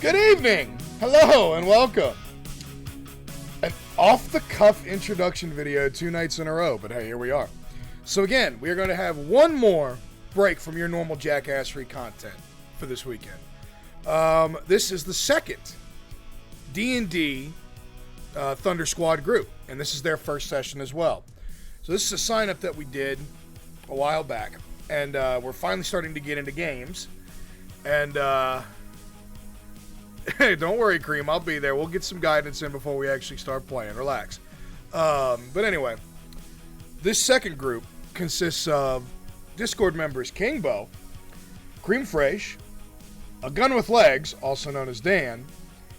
Good evening, hello, and welcome. An off-the-cuff introduction video 2 nights in a row, but hey, here we are. So again, we are going to have one more break from your normal jackassery content for this weekend. This is the second D&D Thunder Squad group, and this is their first session as well. So this is a sign-up that we did a while back, and we're finally starting to get into games. And hey, don't worry, Cream, I'll be there. We'll get some guidance in before we actually start playing. Relax. But anyway, this second group consists of Discord members KingBeau, cremefraiche, AGunWithLegs, also known as Dan,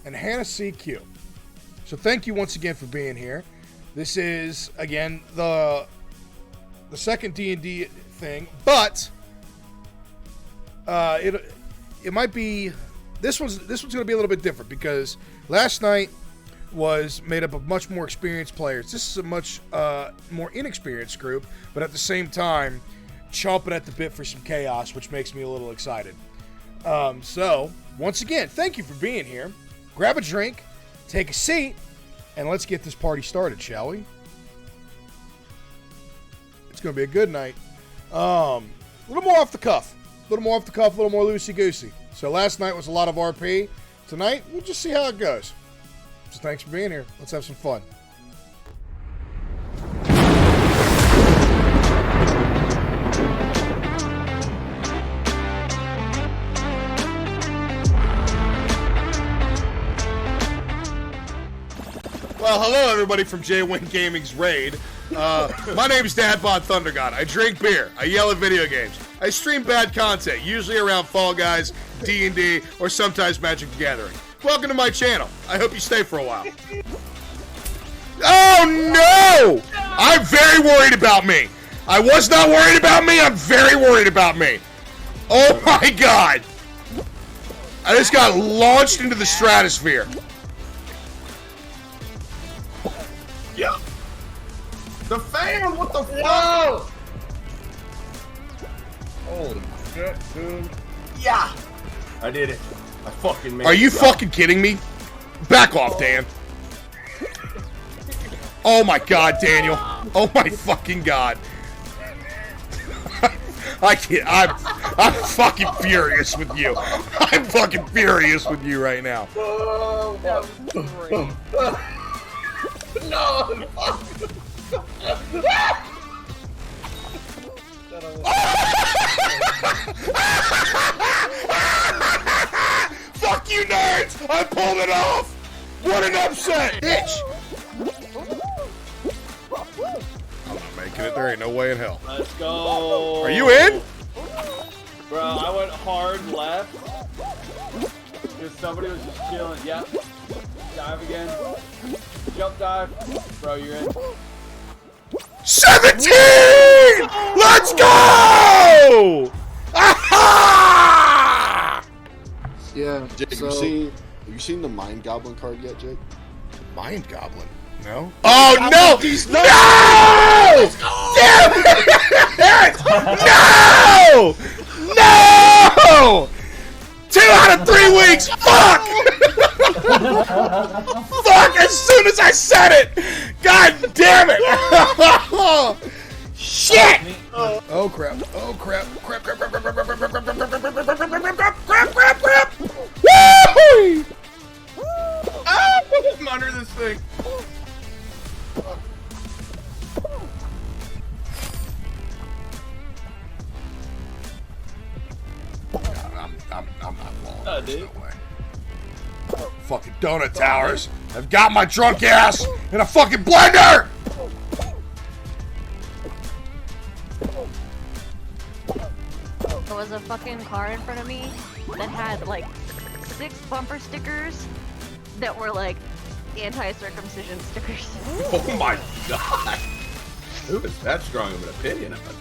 and HannahCQ. So thank you once again for being here. This is, again, the second D&D thing, but it might be... This one's going to be a little bit different because last night was made up of much more experienced players. This is a much more inexperienced group, but at the same time, chomping at the bit for some chaos, which makes me a little excited. So, once again, thank you for being here. Grab a drink, take a seat, and let's get this party started, shall we? It's going to be a good night. A little more off the cuff. A little more loosey-goosey. So last night was a lot of RP. Tonight, we'll just see how it goes. So thanks for being here. Let's have some fun. Well, hello everybody from J-Wing Gaming's Raid. My name is Dadbod Thunder God. I drink beer. I yell at video games. I stream bad content, usually around Fall Guys, D&D, or sometimes Magic the Gathering. Welcome to my channel. I hope you stay for a while. Oh no! I'm very worried about me. I was not worried about me. I'm very worried about me. Oh my god! I just got launched into the stratosphere. Yeah. The fan, what the fuck? Holy shit, dude. Yeah. I did it. I fucking made it. Are you fucking kidding me? Back off, Dan. Oh my god, Daniel. Oh my fucking god. I can't. I'm fucking furious with you. I'm fucking furious with you right now. That was great. No. Fuck you, nerds! I pulled it off! What an upset! Bitch! I'm not making it. There ain't no way in hell. Let's go. Are you in? Bro, I went hard left. Because somebody was just chilling. Yep. Dive again. Jump dive. Bro, you're in. 17! Let's go! Aha! Yeah. Jake, So, have you seen the Mind Goblin card yet, Jake? Mind Goblin? No? Oh, no! No! Damn it! No! No! 2 out of 3 weeks! Fuck! Fuck! As soon as I said it! God damn it! Shit! Oh crap! Oh crap! Crap! Crap! Crap! Crap! Crap! Crap! Crap! Crap! Crap! Crap! Crap! Woo! Ah, I'm under this thing. I'm not falling. Dude. No way. Fucking donut towers. I've got my drunk ass in a fucking blender. There was a fucking car in front of me that had like 6 bumper stickers that were like anti-circumcision stickers. Oh my god. Who is that strong of an opinion of it?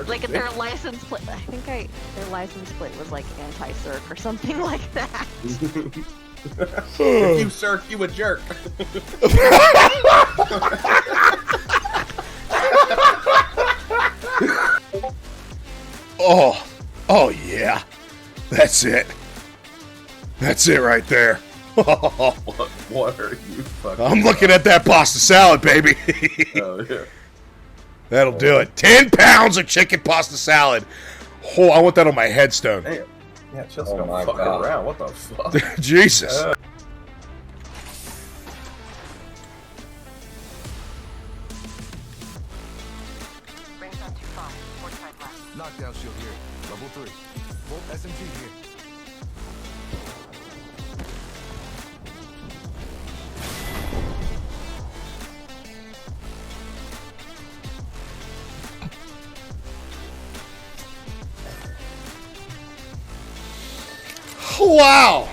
Like their license plate, I think their license plate was like anti-circ or something like that. If you circ, you a jerk. Oh yeah, that's it. That's it right there. What are you fucking... I'm looking at that pasta salad, baby. Oh, yeah. That'll do it. 10 pounds of chicken pasta salad. Oh, I want that on my headstone. Damn. Yeah, just Oh don't my fuck God. around. What the fuck? Jesus. Knockdown shield here. Level 3. Volt SMG here. Wow.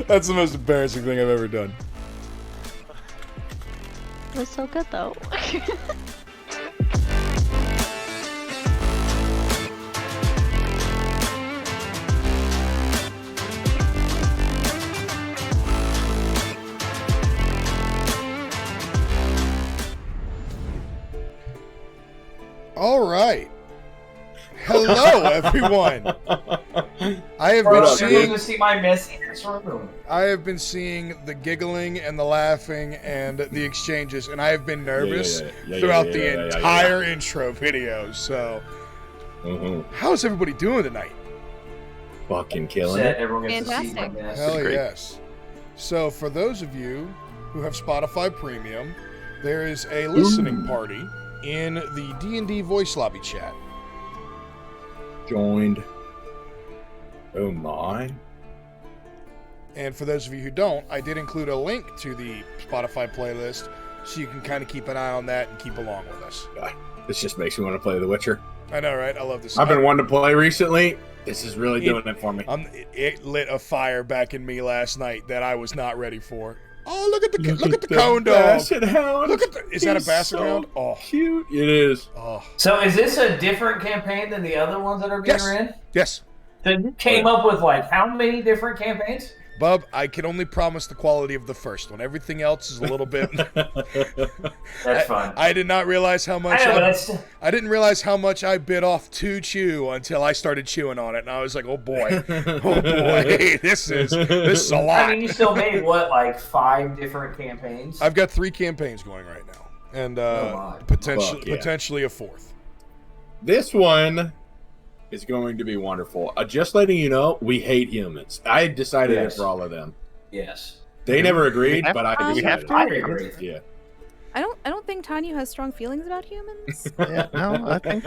That's the most embarrassing thing I've ever done. It was so good though. All right. Hello, everyone. I have been seeing. to see my messy ass room. I have been seeing the giggling and the laughing and the exchanges, and I have been nervous throughout the entire intro video. So, how's everybody doing tonight? Fucking killing Set, it. everyone gets to see my Fantastic. mess. Hell great. yes. So, for those of you who have Spotify Premium, there is a listening party in the D&D voice lobby chat. Joined. Oh my. And for those of you who don't, I did include a link to the Spotify playlist so you can kind of keep an eye on that and keep along with us. This just makes me want to play The Witcher. I know, right? I love this. I've been wanting to play recently. This is really doing it for me. It lit a fire back in me last night that I was not ready for. Oh, look at the cone dog. Basset hound. Look at the. Is that a He's basset so hound? Oh, cute. It is. oh. So is this a different campaign than the other ones that are being Yes. ran? Yes, So you came up with like how many different campaigns? Bub. I can only promise the quality of the first one. Everything else is a little bit. That's fine. I did not realize how much. I know, but that's I didn't realize how much I bit off to chew until I started chewing on it, and I was like, "Oh boy, oh boy, this is a lot." I mean, you still made what, like 5 different campaigns? I've got 3 campaigns going right now, and my. Fuck yeah. potentially a 4th. This one is going to be wonderful. Just letting you know, we hate humans. I decided it Yes. for all of them. Yes. They never agreed, have but I to? We have decided. to? I agree. Yeah. I don't think Tanya has strong feelings about humans. Yeah, no, I think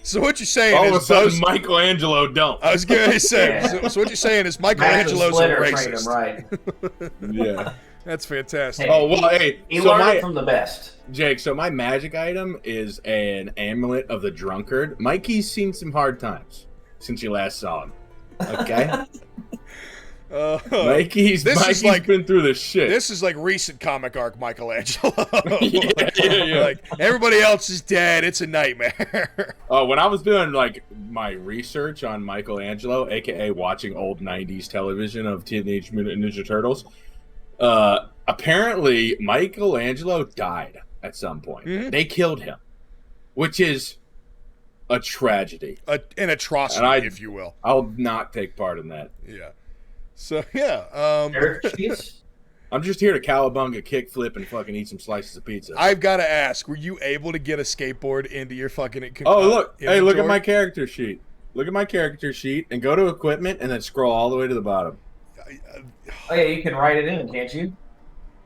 So what you're saying All of a is, sudden, those, Michelangelo don't. I was going to say. Yeah. So what you're saying is Master Michelangelo's a Splinter trained him racist. right. Yeah. That's fantastic. Hey, Oh well, hey. He So learned my it from the best. Jake. So my magic item is an amulet of the drunkard. Mikey's seen some hard times since you last saw him. Okay. Mikey's this is like- been through this shit. This is like recent comic arc Michelangelo. Yeah. Like everybody else is dead. It's a nightmare. When I was doing like my research on Michelangelo, aka watching old '90s television of Teenage Mutant Ninja Turtles, apparently Michelangelo died at some point. Mhm. They killed him, which is a tragedy. An atrocity, And if you will. I'll not take part in that. Yeah. So yeah. Eric Cheese? I'm just here to cowabunga, kickflip, and fucking eat some slices of pizza. I've got to ask: were you able to get a skateboard into your fucking? Oh look! Hey, look at inventory? my character sheet. Look at my character sheet, and go to equipment, and then scroll all the way to the bottom. Oh yeah, you can write it in, can't you?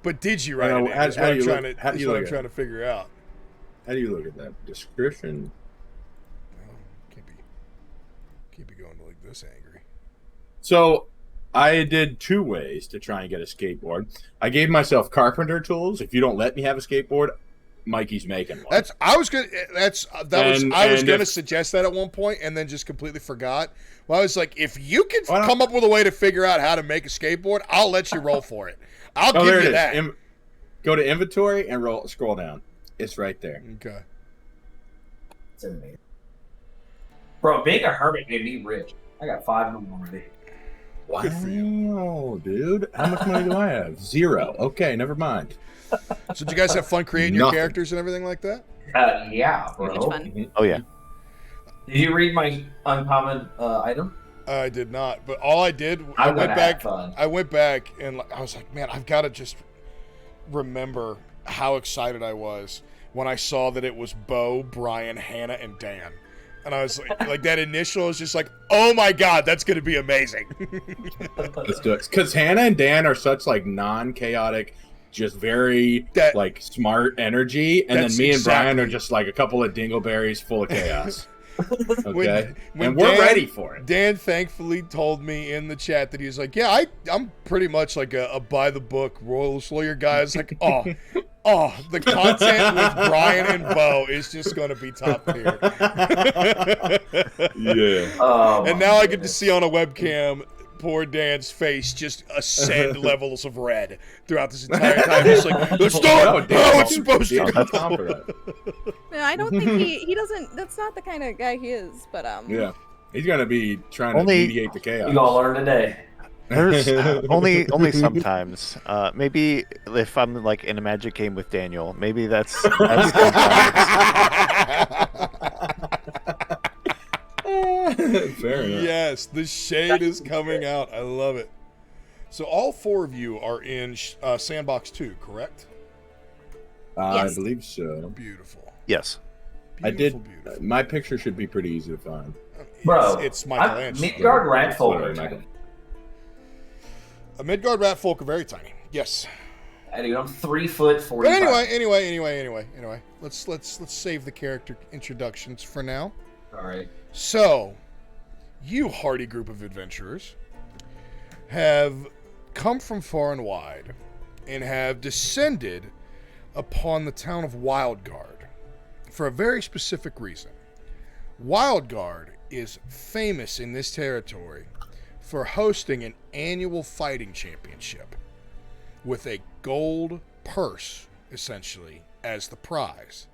But did you write No, it in? how- Is how what do I'm you trying look- to. how do Is you what look I'm at trying to figure out. How do you look at that description? Can't be going like this angry. So I did 2 ways to try and get a skateboard. I gave myself carpenter tools. If you don't let me have a skateboard, Mikey's making one. I was gonna And suggest that at one point and then just completely forgot. Well, I was like, if you can Why not? come up with a way to figure out how to make a skateboard, I'll let you roll for it. I'll Oh, give there you it that. is. Go to inventory and scroll down. It's right there. Okay. It's amazing. Bro, being a hermit made me rich. I got 5 of them already. Good for you. Wow, dude. How much money do I have? 0. Okay, never mind. So did you guys have fun creating your Nothing. characters and everything like that? Yeah, bro. Much fun. Oh yeah. Did you read my uncommon item? I did not, but all I did, I'm I went gonna back. have fun. I went back and I was like, man, I've got to just remember how excited I was when I saw that it was Beau, Brian, Hannah, and Dan. And I was like that initial was just like, oh my god, that's going to be amazing. Let's do it. Because Hannah and Dan are such like non-chaotic, just very like smart energy, and then me and Brian are just like a couple of dingleberries full of chaos. Okay, when and we're Dan, ready for it. Dan thankfully told me in the chat that he was like, yeah, I'm pretty much like a by the book Royals lawyer guy. I was like, oh, the content with Brian and Beau is just going to be top tier. Yeah. Oh, and now I get to see on a webcam poor Dan's face just ascend levels of red throughout this entire time. He's like, let's start how it's supposed to go. No, I don't think he doesn't. That's not the kind of guy he is. But Yeah, he's gonna be trying to mediate the chaos. You gonna learn today. There's only sometimes. Maybe if I'm like in a magic game with Daniel, maybe that's sometimes. Fair enough. Yes, the shade is coming out. I love it. So all 4 of you are in Sandbox 2, correct? I believe so. Beautiful. Yes. Beautiful. My picture should be pretty easy to find. Bro, it's Michelangelo. Midgard Ratfolk. A Midgard Ratfolk are very tiny. Yes. Dude, I'm 3 foot 45. But anyway. Let's save the character introductions for now. All right. So, you hardy group of adventurers have come from far and wide and have descended upon the town of Wildguard for a very specific reason. Wildguard is famous in this territory for hosting an annual fighting championship with a gold purse, essentially, as the prize.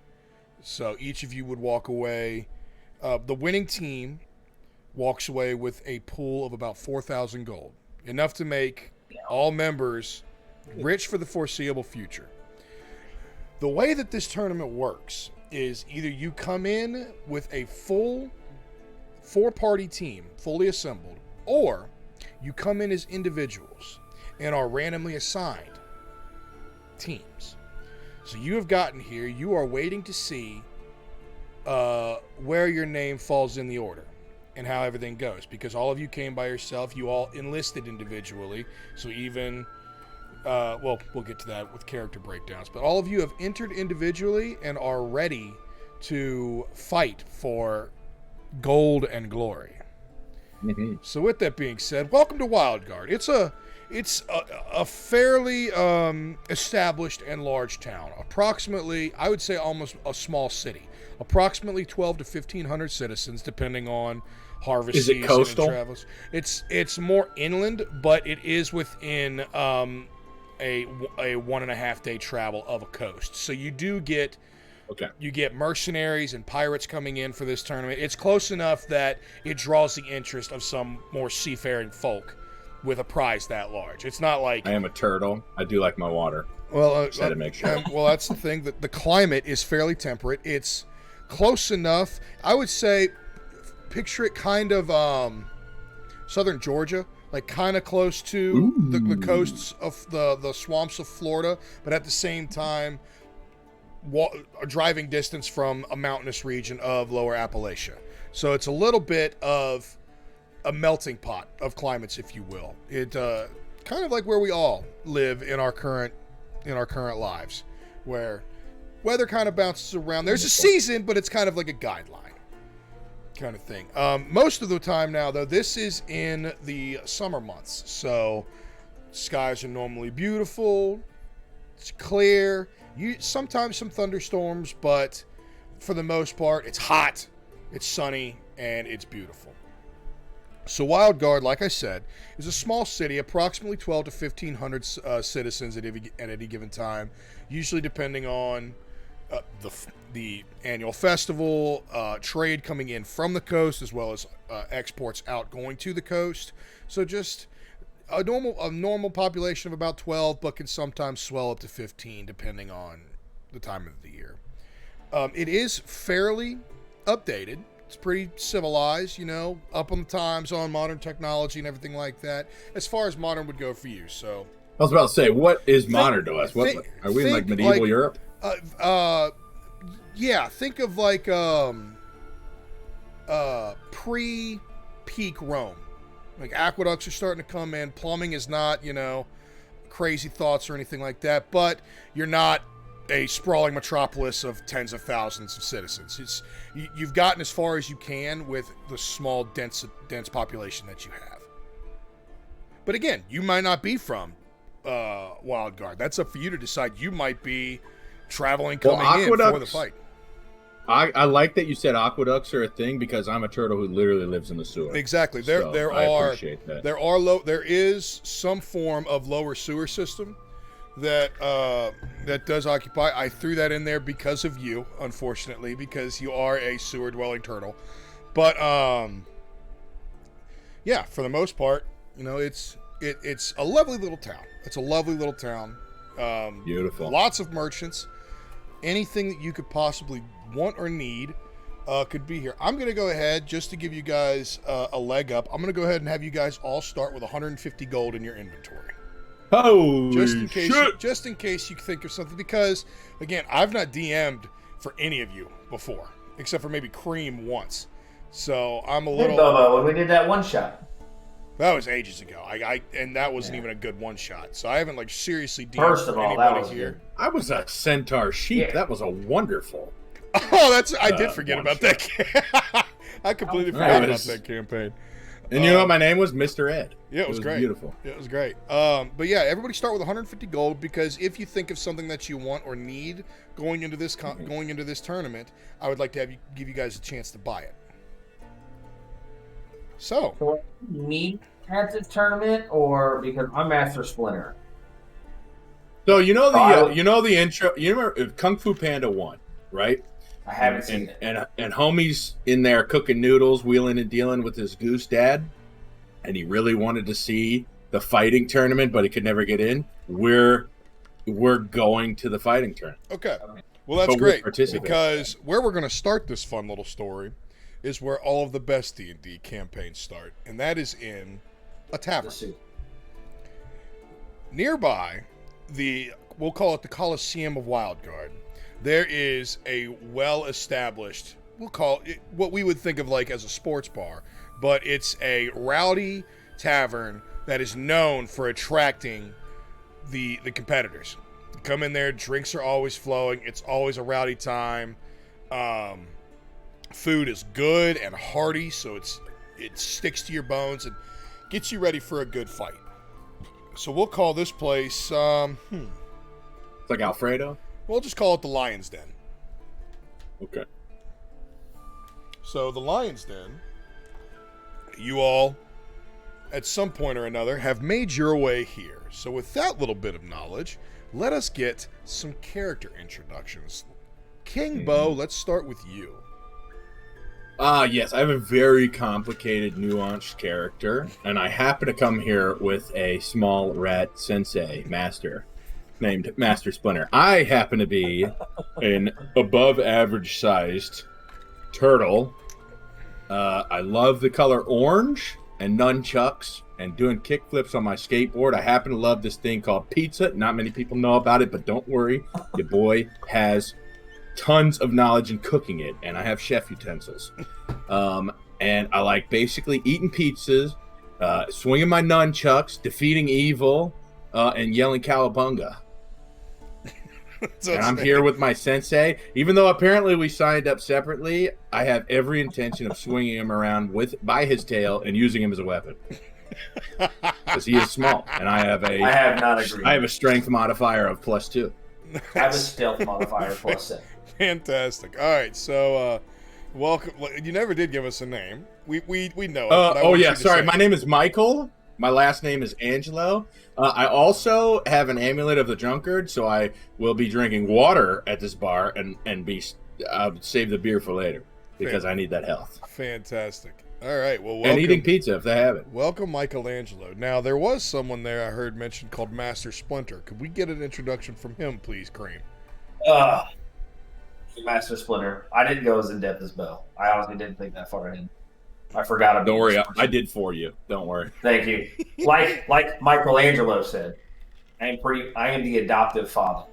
So each of you would walk away. The winning team walks away with a pool of about 4,000 gold, enough to make all members rich for the foreseeable future. The way that this tournament works is either you come in with a full 4-party team, fully assembled, or you come in as individuals and are randomly assigned teams. So you have gotten here, you are waiting to see where your name falls in the order and how everything goes, because all of you came by yourself, you all enlisted individually, so even we'll get to that with character breakdowns, but all of you have entered individually and are ready to fight for gold and glory. So with that being said, welcome to Wildguard. It's a fairly established and large town, approximately, I would say almost a small city. Approximately 12 to 1,500 citizens, depending on harvest season. Is it coastal? And travels. It's more inland, but it is within a 1.5 day travel of a coast. So you do get mercenaries and pirates coming in for this tournament. It's close enough that it draws the interest of some more seafaring folk with a prize that large. It's not like I am a turtle. I do like my water. Well, just had to make sure. Well, that's the thing. That the climate is fairly temperate. It's close enough. I would say, picture it kind of southern Georgia, like kind of close to the coasts of the swamps of Florida, but at the same time, a driving distance from a mountainous region of Lower Appalachia. So it's a little bit of a melting pot of climates, if you will. It kind of like where we all live in our current lives, where weather kind of bounces around. There's a season, but it's kind of like a guideline kind of thing. Most of the time now, though, this is in the summer months, so skies are normally beautiful. It's clear. Sometimes some thunderstorms, but for the most part, it's hot, it's sunny, and it's beautiful. So Wildguard, like I said, is a small city, approximately 12 to 1,500 citizens at any given time, usually depending on the annual festival, trade coming in from the coast, as well as exports out going to the coast. So just a normal population of about 12, but can sometimes swell up to 15 depending on the time of the year. It is fairly updated. It's pretty civilized, you know, up on the times, on modern technology and everything like that, as far as modern would go for you. So I was about to say, what is modern to us? Are we in like medieval Europe? Yeah, think of like pre-peak Rome. Like aqueducts are starting to come in. Plumbing is not, you know, crazy thoughts or anything like that, but you're not a sprawling metropolis of tens of thousands of citizens. You've gotten as far as you can with the small, dense population that you have. But again, you might not be from Wildguard. That's up for you to decide. You might be traveling, coming in for the fight. I like that you said aqueducts are a thing because I'm a turtle who literally lives in the sewer. Exactly. There is some form of lower sewer system that does occupy. I threw that in there because of you, unfortunately, because you are a sewer dwelling turtle. But yeah, for the most part, you know, it's a lovely little town. It's a lovely little town. Beautiful. Lots of merchants. Anything that you could possibly want or need could be here. I'm going to go ahead, just to give you guys a leg up, I'm going to go ahead and have you guys all start with 150 gold in your inventory. Oh, just in case you think of something, because again, I've not DM'd for any of you before, except for maybe Cream once. So I'm a little. Bobo, when we did that one shot. That was ages ago. And that wasn't even a good one shot. So I haven't like seriously DM'd First of all, anybody that was here. good. I was a centaur sheep. Yeah. That was a wonderful. Oh, I did forget about that. I completely forgot about that campaign. And you know what my name was? Mr. Ed. Yeah, it was great. Beautiful. Yeah, it was great. But yeah, everybody start with 150 gold, because if you think of something that you want or need going into this tournament, I would like to give you guys a chance to buy it. So me at this tournament, or because I'm Master Splinter. So you know the intro. You remember Kung Fu Panda 1, right? I haven't seen it. And homie's in there cooking noodles, wheeling and dealing with his goose dad, and he really wanted to see the fighting tournament, but he could never get in. We're going to the fighting tournament. Okay. Well, that's great, because where we're going to start this fun little story is where all of the best D&D campaigns start, and that is in a tavern. Nearby, we'll call it the Coliseum of Wildguard, there is a well-established, we'll call it what we would think of like as a sports bar, but it's a rowdy tavern that is known for attracting the competitors. You come in there, drinks are always flowing, it's always a rowdy time. Food is good and hearty, so it sticks to your bones and gets you ready for a good fight. So we'll call this place It's like Alfredo? We'll just call it the Lion's Den. Okay. So the Lion's Den, you all, at some point or another, have made your way here. So with that little bit of knowledge, let us get some character introductions. KingBeau, let's start with you. Yes, I have a very complicated, nuanced character, and I happen to come here with a small rat sensei master named Master Splinter. I happen to be an above-average sized turtle. I love the color orange and nunchucks and doing kickflips on my skateboard. I happen to love this thing called pizza. Not many people know about it, but don't worry. Your boy has tons of knowledge in cooking it, and I have chef utensils. And I like basically eating pizzas, swinging my nunchucks, defeating evil, and yelling cowabunga. And I'm here with my sensei. Even though apparently we signed up separately, I have every intention of swinging him around by his tail and using him as a weapon. Because he is small, and I have a strength modifier of +2. Nice. I have a stealth modifier +7. Fantastic. All right, so welcome. You never did give us a name. We know it. Sorry. My name is Michael. My last name is Angelo. I also have an amulet of the drunkard, so I will be drinking water at this bar and save the beer for later because I need that health. Fantastic. All right. Well, welcome. And eating pizza if they have it. Welcome, Michelangelo. Now, there was someone there I heard mentioned called Master Splinter. Could we get an introduction from him, please, Cream? Master Splinter. I didn't go as in depth as Beau. I honestly didn't think that far ahead. I forgot about. Don't worry, I did for you. Don't worry. Thank you. Like Michelangelo said, I am the adoptive father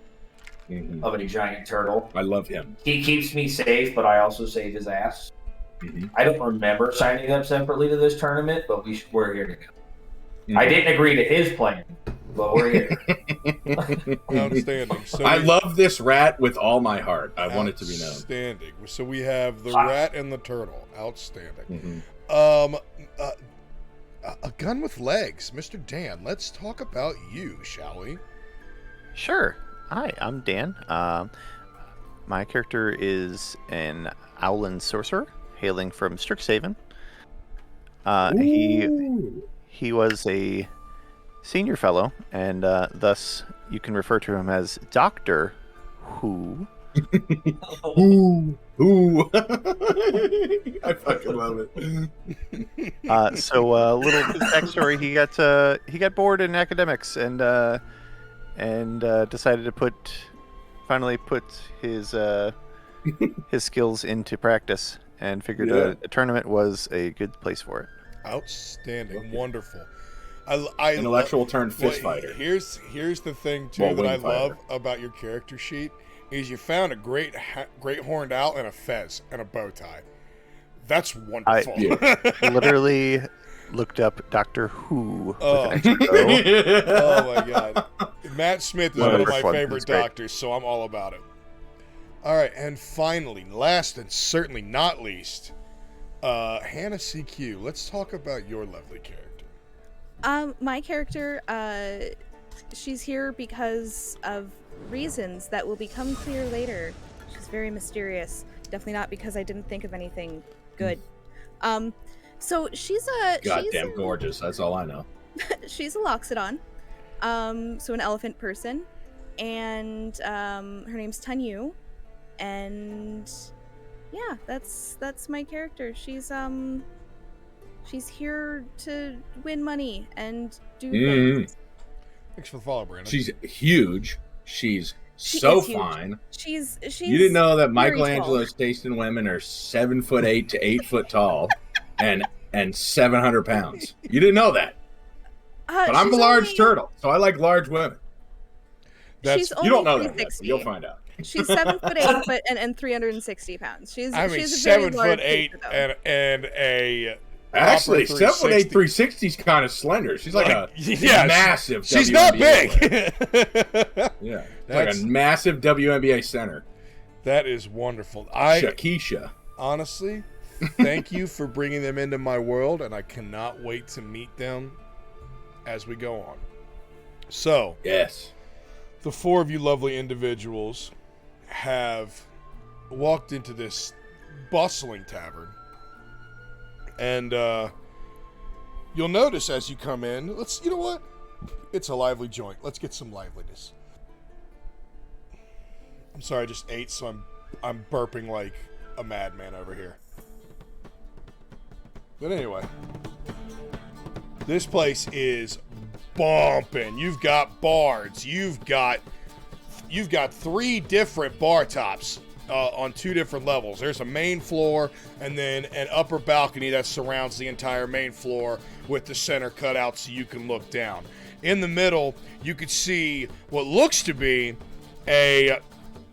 of a giant turtle. I love him. He keeps me safe, but I also save his ass. I don't remember signing up separately to this tournament, but we're here together. I didn't agree to his plan, but we're here. Outstanding. So I love this rat with all my heart. I want it to be known. Outstanding. So we have the rat and the turtle. Outstanding. A gun with legs, Mr. Dan. Let's talk about you, shall we? Sure. Hi, I'm Dan. My character is an Owlin sorcerer, hailing from Strixhaven. He was a senior fellow, and thus you can refer to him as Doctor Who. Ooh. I fucking love it. So a little backstory: he got bored in academics and decided to finally put his skills into practice, and figured a tournament was a good place for it. Outstanding, wonderful. Intellectual turned fist fighter. Here's the thing too that I love about your character sheet is you found a great horned owl and a fez and a bow tie. That's wonderful. I literally looked up Doctor Who. Oh my god, Matt Smith is one of my favorite doctors, so I'm all about it. All right, and finally, last and certainly not least, HannahCQ. Let's talk about your lovely character. My character, she's here because of reasons that will become clear later. She's very mysterious. Definitely not because I didn't think of anything good. So she's goddamn gorgeous. That's all I know. She's a Loxodon, so an elephant person, and her name's Tanyu, and yeah, that's my character. She's here to win money and do things. Thanks for the follow, Brandon. She's huge. She's so fine. She's You didn't know that Michelangelo's taste in women are 7'8" to 8 foot tall, and 700 pounds. You didn't know that. But I'm a large turtle, so I like large women. You don't know that yet, but you'll find out. She's 7'8" and 360 pounds. She's 7'8" and a actually 7'8", 360 is kind of slender. She's like a massive. She's WNBA not big. Yeah, like a massive WNBA center. That is wonderful. Shakisha. Honestly, thank you for bringing them into my world, and I cannot wait to meet them as we go on. So, yes, the four of you lovely individuals have walked into this bustling tavern, and you'll notice as you come in, you know what? It's a lively joint. Let's get some liveliness. I'm sorry, I just ate, so I'm burping like a madman over here. But anyway, this place is bumping. You've got bars. You've got 3 different bar tops on 2 different levels. There's a main floor and then an upper balcony that surrounds the entire main floor with the center cut out so you can look down. In the middle, you could see what looks to be an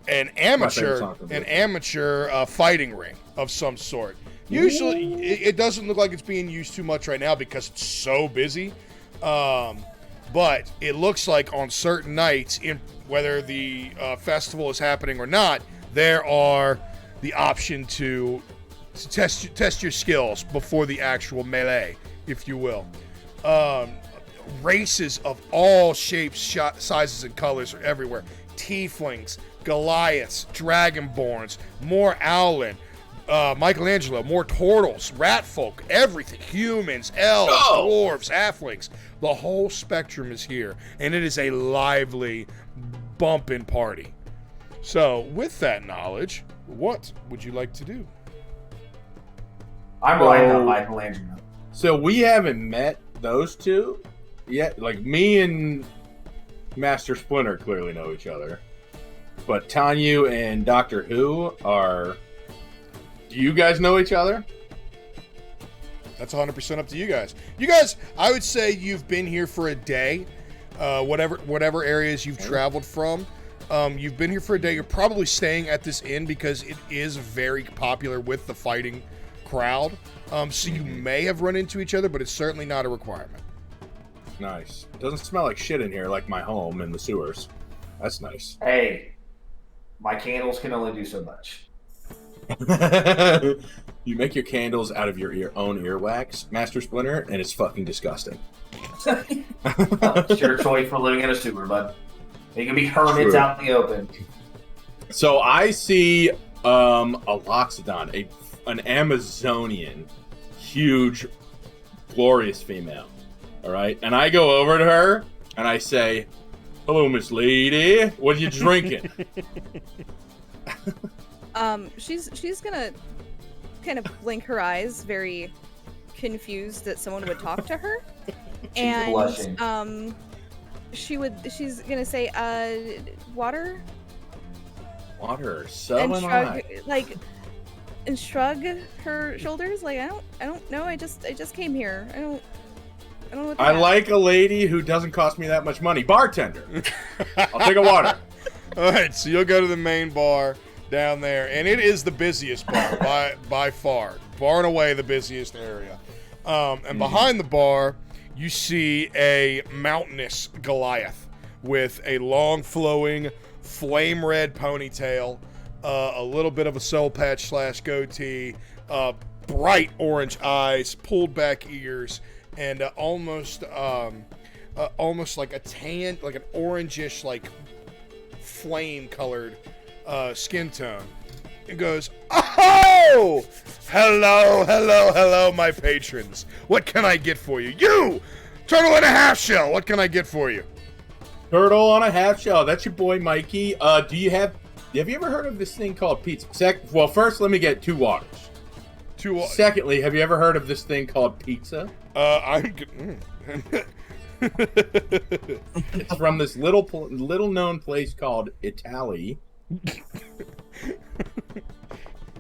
amateur fighting ring of some sort. Usually, it doesn't look like it's being used too much right now because it's so busy. But it looks like on certain nights, whether the festival is happening or not, there are the option to test your skills before the actual melee, if you will. Races of all shapes, sizes, and colors are everywhere. Tieflings, Goliaths, Dragonborns, more Owlin, Michelangelo, more turtles, rat folk, everything. Humans, elves, dwarves, halflings. The whole spectrum is here, and it is a lively, bumpin' party. So, with that knowledge, what would you like to do? I'm riding on Michelangelo. So we haven't met those two yet. Like, me and Master Splinter clearly know each other. But Tanyu and Doctor Who are... Do you guys know each other? That's 100% up to you guys. You guys, I would say you've been here for a day. Whatever areas you've traveled from. You've been here for a day. You're probably staying at this inn because it is very popular with the fighting crowd. So you may have run into each other, but it's certainly not a requirement. Nice. It doesn't smell like shit in here like my home in the sewers. That's nice. Hey, my candles can only do so much. You make your candles out of your own earwax, Master Splinter, and it's fucking disgusting. It's your choice for living in a sewer, bud. They can be hermits out in the open. So I see a Loxodon, an Amazonian, huge, glorious female. All right, and I go over to her and I say, "Hello, Miss Lady. What are you drinking?" She's gonna kind of blink her eyes, very confused that someone would talk to her, and blushing. she's gonna say, water. Water. So and am shrug, I. And shrug her shoulders, like I don't know. I just came here. I don't know what. I like a lady who doesn't cost me that much money. Bartender. I'll take a water. All right, so you'll go to the main bar down there, and it is the busiest bar by far, far and away the busiest area. And behind the bar, you see a mountainous Goliath with a long, flowing, flame red ponytail, a little bit of a soul patch / goatee, bright orange eyes, pulled back ears, and almost like a tan, like an orangish, like flame colored skin tone. It goes, "Oh, hello, my patrons. What can I get for you? You, turtle and a half shell. What can I get for you?" Turtle on a half shell. That's your boy, Mikey. Have you ever heard of this thing called pizza? Well, first, let me get 2 waters. Secondly, have you ever heard of this thing called pizza? It's from this little known place called Italy.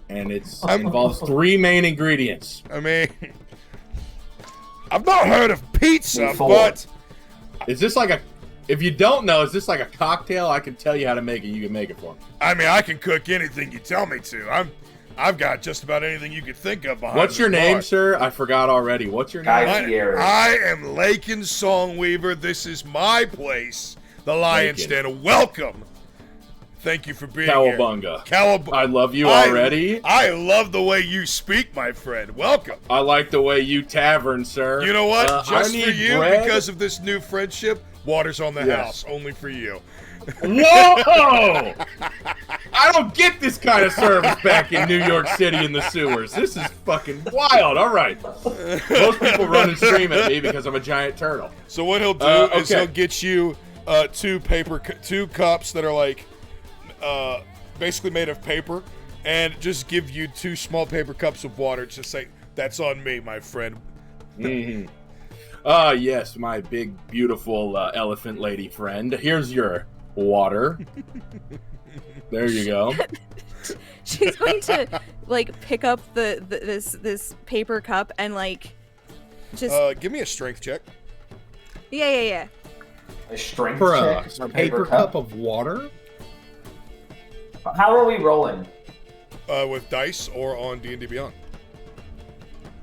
And it involves 3 main ingredients. I mean, I've not heard of pizza, but is this like if you don't know, is this like a cocktail? I can tell you how to make it. You can make it for me. I mean, I can cook anything you tell me to. I've got just about anything you could think of behind. What's your bar. name, sir? I forgot already. What's your name? I am Lakin Songweaver. This is my place, the Lion's Den. Welcome. Thank you for being Cowabunga. here. I love you already. I love the way you speak, my friend. Welcome. I like the way you tavern, sir. You know what? Just for you, bread. because of this new friendship, water's on the house. Only for you. Whoa! I don't get this kind of service back in New York City in the sewers. This is fucking wild. All right. Most people run and scream at me because I'm a giant turtle. So what he'll do is he'll get you 2 cups that are like basically made of paper, and just give you 2 small paper cups of water. Just say, "That's on me, my friend." Mm-hmm. Yes, my big, beautiful elephant lady friend. Here's your water. There you go. She's going to like pick up this paper cup and like just give me a strength check. Yeah. A strength for check a paper cup of water. How are we rolling? With dice or on D&D Beyond.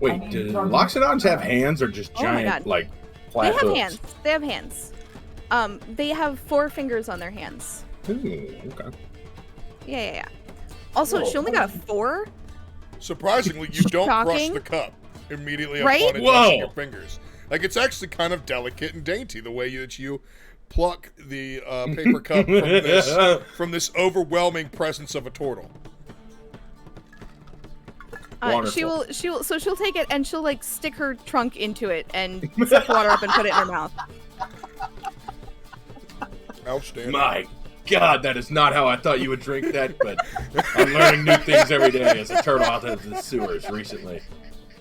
Wait, do Loxodons have hands or just giant, like, flat hooks? Hands. They have hands. They have 4 fingers on their hands. Ooh, okay. Yeah. Also, she only got 4. Surprisingly, you don't crush the cup immediately upon it touching your fingers. Like, it's actually kind of delicate and dainty the way that you pluck the paper cup from this overwhelming presence of a turtle. She'll take it and she'll like stick her trunk into it and suck water up and put it in her mouth. Outstanding. My God, that is not how I thought you would drink that, but I'm learning new things every day as a turtle out of the sewers recently.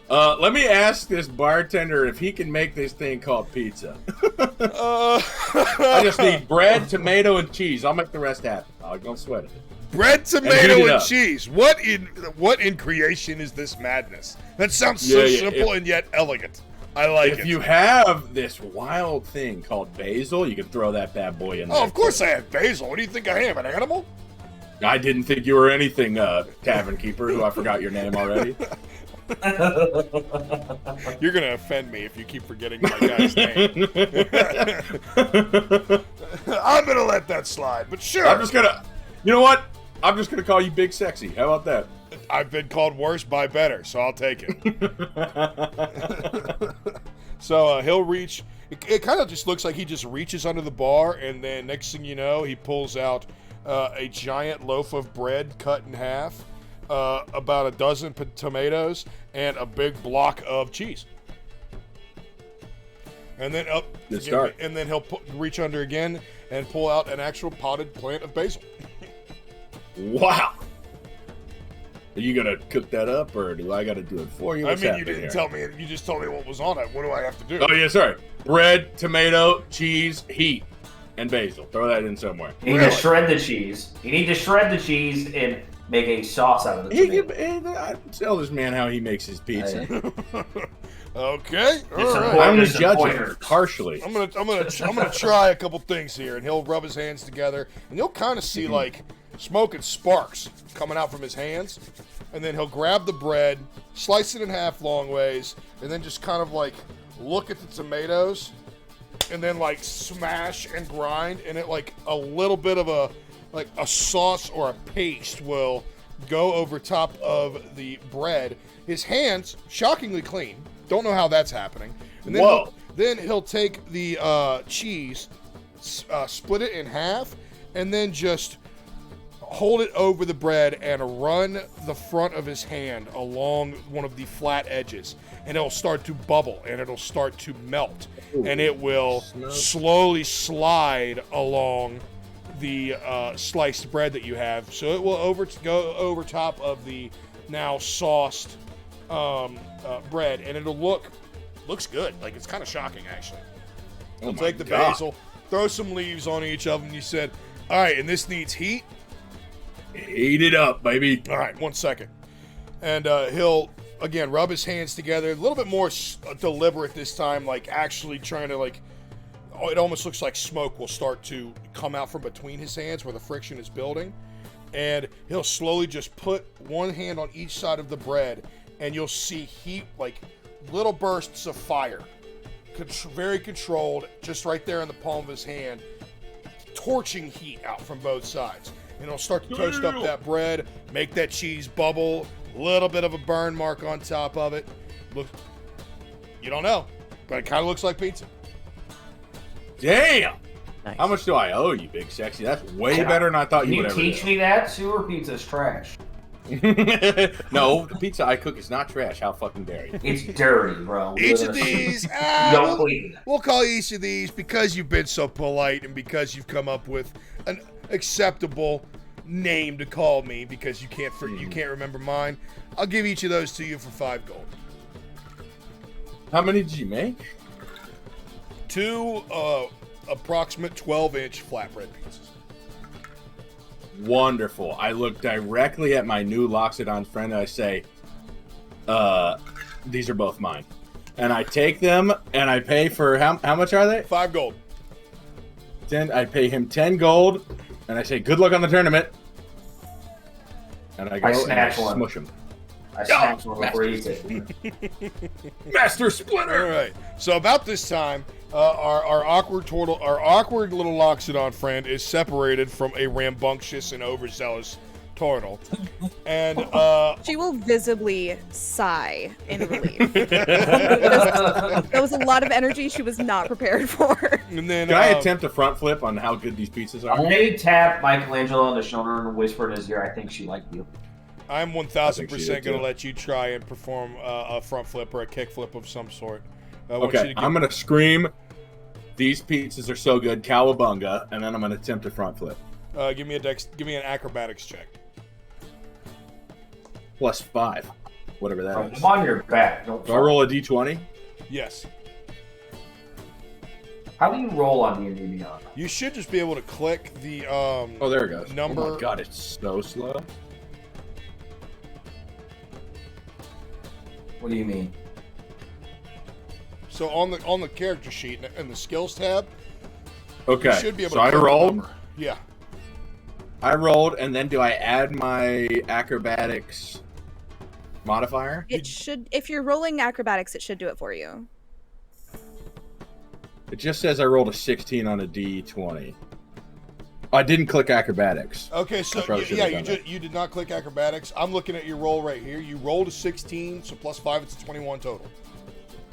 Let me ask this bartender if he can make this thing called pizza. I just need bread, tomato, and cheese. I'll make the rest happen. I don't sweat it. Bread, tomato, and cheese. What in creation is this madness? That sounds so simple and yet elegant. I like it. If you have this wild thing called basil, you can throw that bad boy in there. Oh, of course I have basil. What do you think I am, an animal? I didn't think you were anything, tavern keeper, who I forgot your name already. You're going to offend me if you keep forgetting my guy's name. I'm going to let that slide, but sure. I'm just going to... You know what? I'm just going to call you Big Sexy. How about that? I've been called worse by better, so I'll take it. So he'll reach... It kind of just looks like he just reaches under the bar, and then next thing you know, he pulls out a giant loaf of bread cut in half, about a dozen tomatoes, and a big block of cheese. And then and then he'll reach under again and pull out an actual potted plant of basil. Wow. Are you gonna cook that up, or do I gotta do it for you? What's you didn't tell me. You just told me what was on it. What do I have to do? Oh yeah, sorry. Bread, tomato, cheese, heat, and basil. Throw that in somewhere. You need to shred the cheese. You need to shred the cheese and make a sauce out of it. I tell this man how he makes his pizza. Okay, all right. I'm gonna judge it partially. I'm gonna try a couple things here, and he'll rub his hands together, and you'll kind of see like smoke and sparks coming out from his hands, and then he'll grab the bread, slice it in half long ways, and then just kind of like look at the tomatoes, and then like smash and grind, and it like a little bit of a sauce or a paste will go over top of the bread. His hands, shockingly clean. Don't know how that's happening. And then he'll take the cheese, split it in half, and then just hold it over the bread and run the front of his hand along one of the flat edges. And it'll start to bubble, and it'll start to melt. And it will slowly slide along the sliced bread that you have. So it will go over top of the now sauced bread, and it'll looks good. Like, it's kind of shocking, actually. You'll take the basil, throw some leaves on each of them. You said, all right, and this needs heat. Heat it up, baby. All right, 1 second. And he'll, again, rub his hands together. A little bit more deliberate this time, like actually trying to, like, it almost looks like smoke will start to come out from between his hands where the friction is building. And he'll slowly just put one hand on each side of the bread, and you'll see heat, like little bursts of fire. Very controlled, just right there in the palm of his hand, torching heat out from both sides. And it'll start to toast up that bread, make that cheese bubble, a little bit of a burn mark on top of it. Look, you don't know, but it kind of looks like pizza. Damn! Nice. How much do I owe you, Big Sexy? That's way better than I thought you would ever do. Can you teach me that? Sewer pizza's trash. No, the pizza I cook is not trash. How fucking dare you? It's dirty, bro. Each of these, we'll call each of these, because you've been so polite and because you've come up with an acceptable name to call me, because you can't remember mine. I'll give each of those to you for 5 gold. How many did you make? 2 approximate 12-inch flatbread pizzas. Wonderful. I look directly at my new Loxodon friend and I say, these are both mine. And I take them and I pay for, how much are they? 5 gold. 10. I pay him 10 gold and I say, good luck on the tournament. And I go and I smush him. I snatch one before you take it. Master Splinter! All right. So about this time, our awkward little Loxodon friend is separated from a rambunctious and overzealous turtle, and she will visibly sigh in relief. That was a lot of energy she was not prepared for. And then, can I attempt a front flip on how good these pizzas are? I tap Michelangelo on the shoulder and whisper in his ear, "I think she liked you." I'm 1,000% going to let you try and perform a front flip or a kick flip of some sort. Okay, I'm going to scream, "These pizzas are so good, cowabunga," and then I'm going to attempt a front flip. Give me an acrobatics check. +5. whatever that is. I'm on your back. Don't Do I roll a d20? Yes. How do you roll on D&D Beyond? You should just be able to click the Oh, there it goes. number. Oh my god, it's so slow. What do you mean? So on the character sheet in the skills tab, Okay, you should be able so to I click the rolled. number. Yeah. I rolled, and then do I add my acrobatics modifier? It should, if you're rolling acrobatics, it should do it for you. It just says I rolled a 16 on a d20. I didn't click acrobatics. Okay, so you did not click acrobatics. I'm looking at your roll right here. You rolled a 16, so plus 5, it's a 21 total.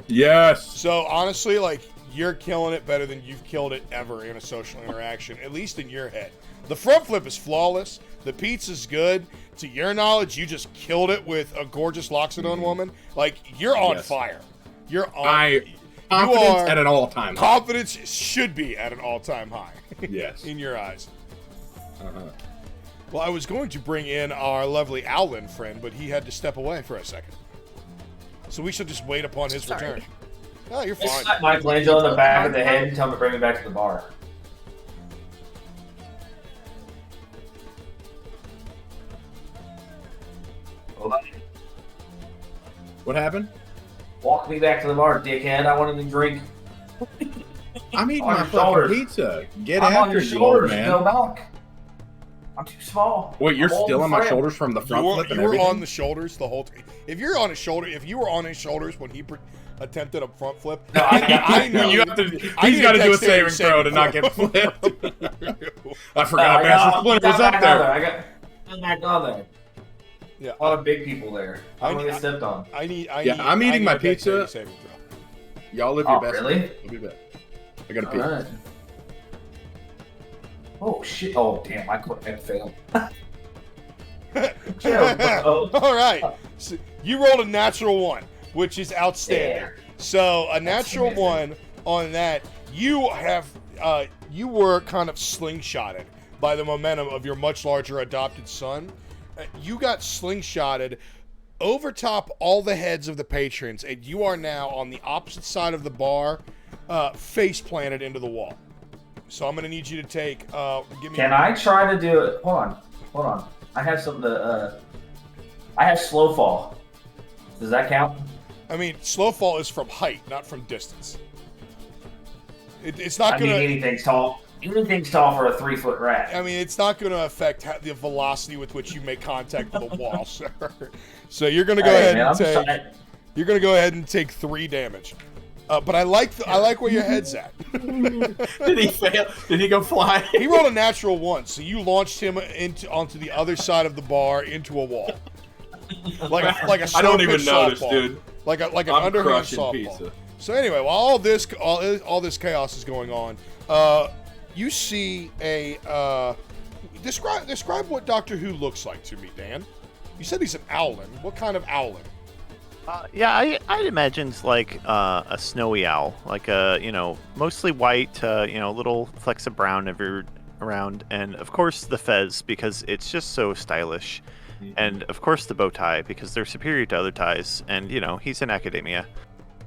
Yes. So honestly, like, you're killing it better than you've killed it ever in a social interaction, at least in your head. The front flip is flawless. The pizza's good. To your knowledge, you just killed it with a gorgeous Loxodon woman. Like, you're on fire. You're on. Confidence at an all-time high. Confidence should be at an all-time high. Yes. In your eyes. Well, I was going to bring in our lovely Owlin friend, but he had to step away for a second. So we should just wait upon his return. Oh, you're fine. Slap Michelangelo in the back of the head and tell him to bring him back to the bar. What happened? Walk me back to the bar, dickhead. I wanted to drink. I'm eating On my your fucking shoulders. pizza. Get I'm on after your you, shoulders, old man. go back. I'm too small. Wait, you're I'm old still and on my frail. shoulders from the front flip and You were everything? on the shoulders the whole time. If you were on his shoulders when he attempted a front flip, No, I knew you have to. He's got to do a saving throw to not get flipped. I forgot. Master Splinter was up there. I'm back on there. Yeah, a lot of big people there. I'm gonna get stepped on. I'm eating my pizza. Y'all live your best. Really? I'll be back. I gotta pee. Right. Oh shit! Oh damn! I failed. All right. So you rolled a natural 1, which is outstanding. Yeah. So a natural 1 on that, you were kind of slingshotted by the momentum of your much larger adopted son. You got slingshotted over top all the heads of the patrons, and you are now on the opposite side of the bar, face planted into the wall. So I'm gonna need you to take. Can I try to do it? Hold on. I have something to. I have slow fall. Does that count? I mean, slow fall is from height, not from distance. It's not gonna. I mean, anything's tall. Anything's tall for a 3-foot rat. I mean, it's not gonna affect the velocity with which you make contact with a wall, sir. So you're gonna go ahead and take. You're gonna go ahead and take 3 damage. But I like where your head's at. Did he fail? Did he go flying? He rolled a natural 1, so you launched him onto the other side of the bar into a wall, like a I don't even notice, softball. dude. Like an I'm underhand crushing softball. pizza. So anyway, while all this chaos is going on, you see a describe what Doctor Who looks like to me, Dan. You said he's an owlin. What kind of owlin? Yeah, I'd imagine it's like a snowy owl, like mostly white, little flecks of brown around, and of course the fez because it's just so stylish, and of course the bow tie because they're superior to other ties, and he's in academia.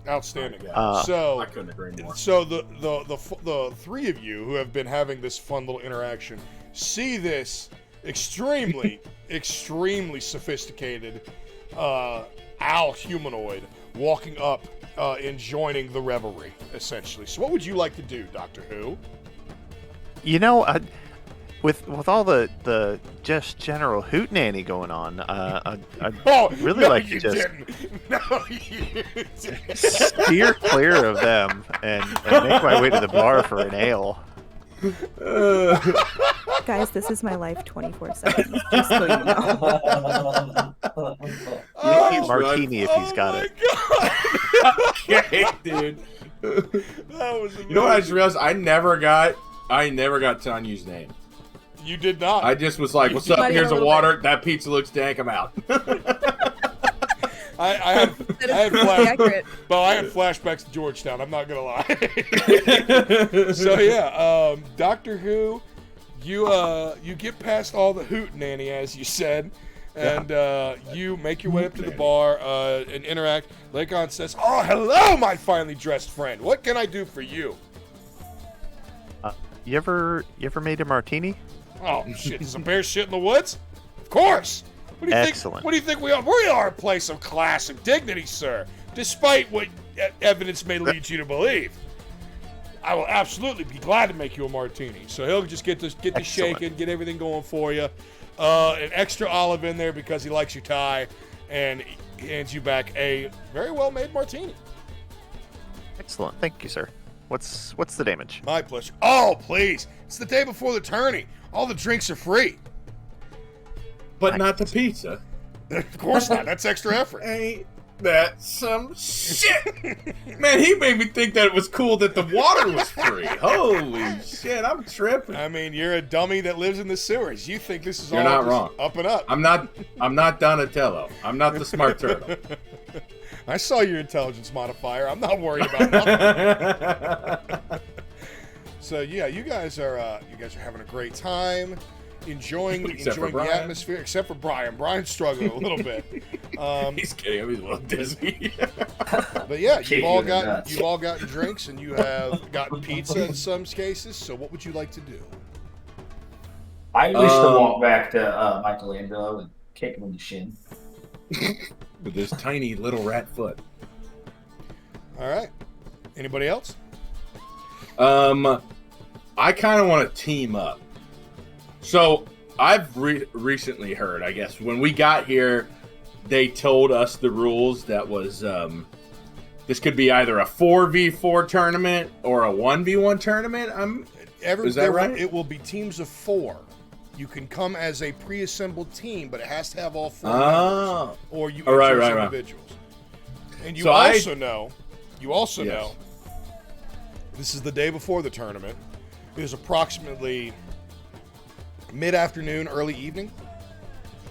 Outstanding. So I couldn't agree more. So the 3 of you who have been having this fun little interaction see this extremely sophisticated owl humanoid walking up and joining the revelry, essentially. So what would you like to do, Doctor Who? With all the just general hootenanny going on, I'd really no, like you to just didn't. No, you didn't. steer clear of them and make my way to the bar for an ale. Guys, this is my life 24/7. Just so you know. Martini if he's got it. Okay, dude. That was amazing. You know what I just realized? I never got Tanya's name. You did not. I just was like, "What's up? Here's a water. That pizza looks dank. I'm out." I had flashbacks to Georgetown. I'm not gonna lie. So yeah, Doctor Who, you get past all the hootenanny as you said, And you make your way up to the bar and interact. Lakon says, "Oh, hello, my finely dressed friend. What can I do for you?" You ever made a martini? Oh shit! Some bear shit in the woods? Of course. What do you Excellent. think? What do you think we are? We are a place of class and dignity, sir. Despite what evidence may lead you to believe, I will absolutely be glad to make you a martini. So he'll just get the shaking, get everything going for you. An extra olive in there because he likes your tie, and he hands you back a very well made martini. Excellent. Thank you, sir. What's the damage? My pleasure. Oh, please. It's the day before the tourney. All the drinks are free. But not the pizza. Of course not. That's extra effort. Ain't that some shit? Man, he made me think that it was cool that the water was free. Holy shit, I'm tripping. I mean, you're a dummy that lives in the sewers. You think this is You're all not wrong. Up and up. I'm not Donatello. I'm not the smart turtle. I saw your intelligence modifier. I'm not worried about nothing. So yeah, you guys are having a great time, enjoying the atmosphere. Except for Brian. Brian's struggling a little bit. He's kidding. He's a little dizzy. But yeah, you've all gotten drinks, and you have gotten pizza in some cases. So what would you like to do? I wish to walk back to Michelangelo and kick him in the shin. With his tiny little rat foot. All right. Anybody else? I kind of want to team up. So I've recently heard, I guess, when we got here, they told us the rules that was this could be either a 4v4 tournament or a 1v1 tournament. Is that right? It will be teams of 4. You can come as a pre-assembled team, but it has to have all 4 members, or you enter as individuals. And you also know, this is the day before the tournament. It is approximately mid-afternoon, early evening.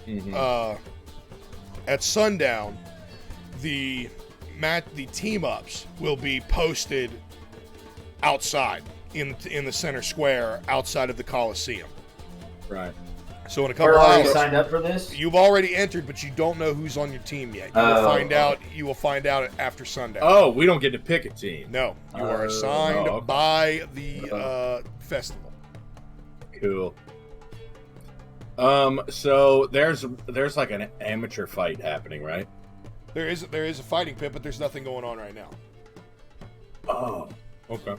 Mm-hmm. At sundown, the team-ups will be posted outside in the center square outside of the Coliseum. Right. So in a couple hours, you signed up for this? You've already entered, but you don't know who's on your team yet. You will find out. You will find out after sundown. Oh, we don't get to pick a team. No, you are assigned by the festival. Cool. So there's like an amateur fight happening, right? There is a fighting pit, but there's nothing going on right now. Oh, okay.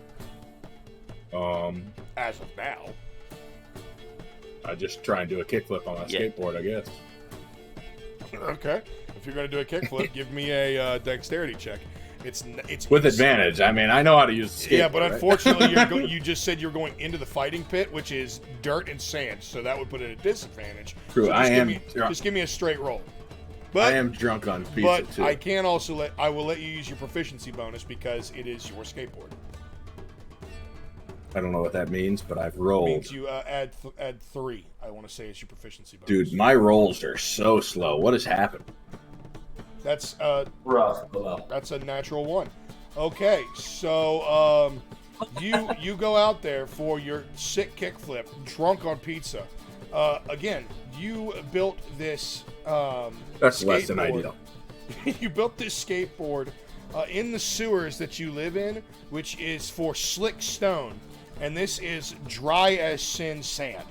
As of now. I just try and do a kickflip on my skateboard, I guess. Okay. If you're going to do a kickflip, give me a dexterity check. It's with advantage. I mean, I know how to use the skateboard. Yeah, but unfortunately, you just said you're going into the fighting pit, which is dirt and sand, so that would put it at a disadvantage. True, So just give me a straight roll. But, I am drunk on pizza, too. But I will let you use your proficiency bonus because it is your skateboard. I don't know what that means, but I've rolled. It means you add 3, I want to say, is your proficiency bonus. Dude, my rolls are so slow. What has happened? That's rough. That's a natural 1. Okay, so you go out there for your sick kickflip, drunk on pizza. Again, you built this that's less than ideal. You built this skateboard in the sewers that you live in, which is for slick stone, and this is dry as sin sand.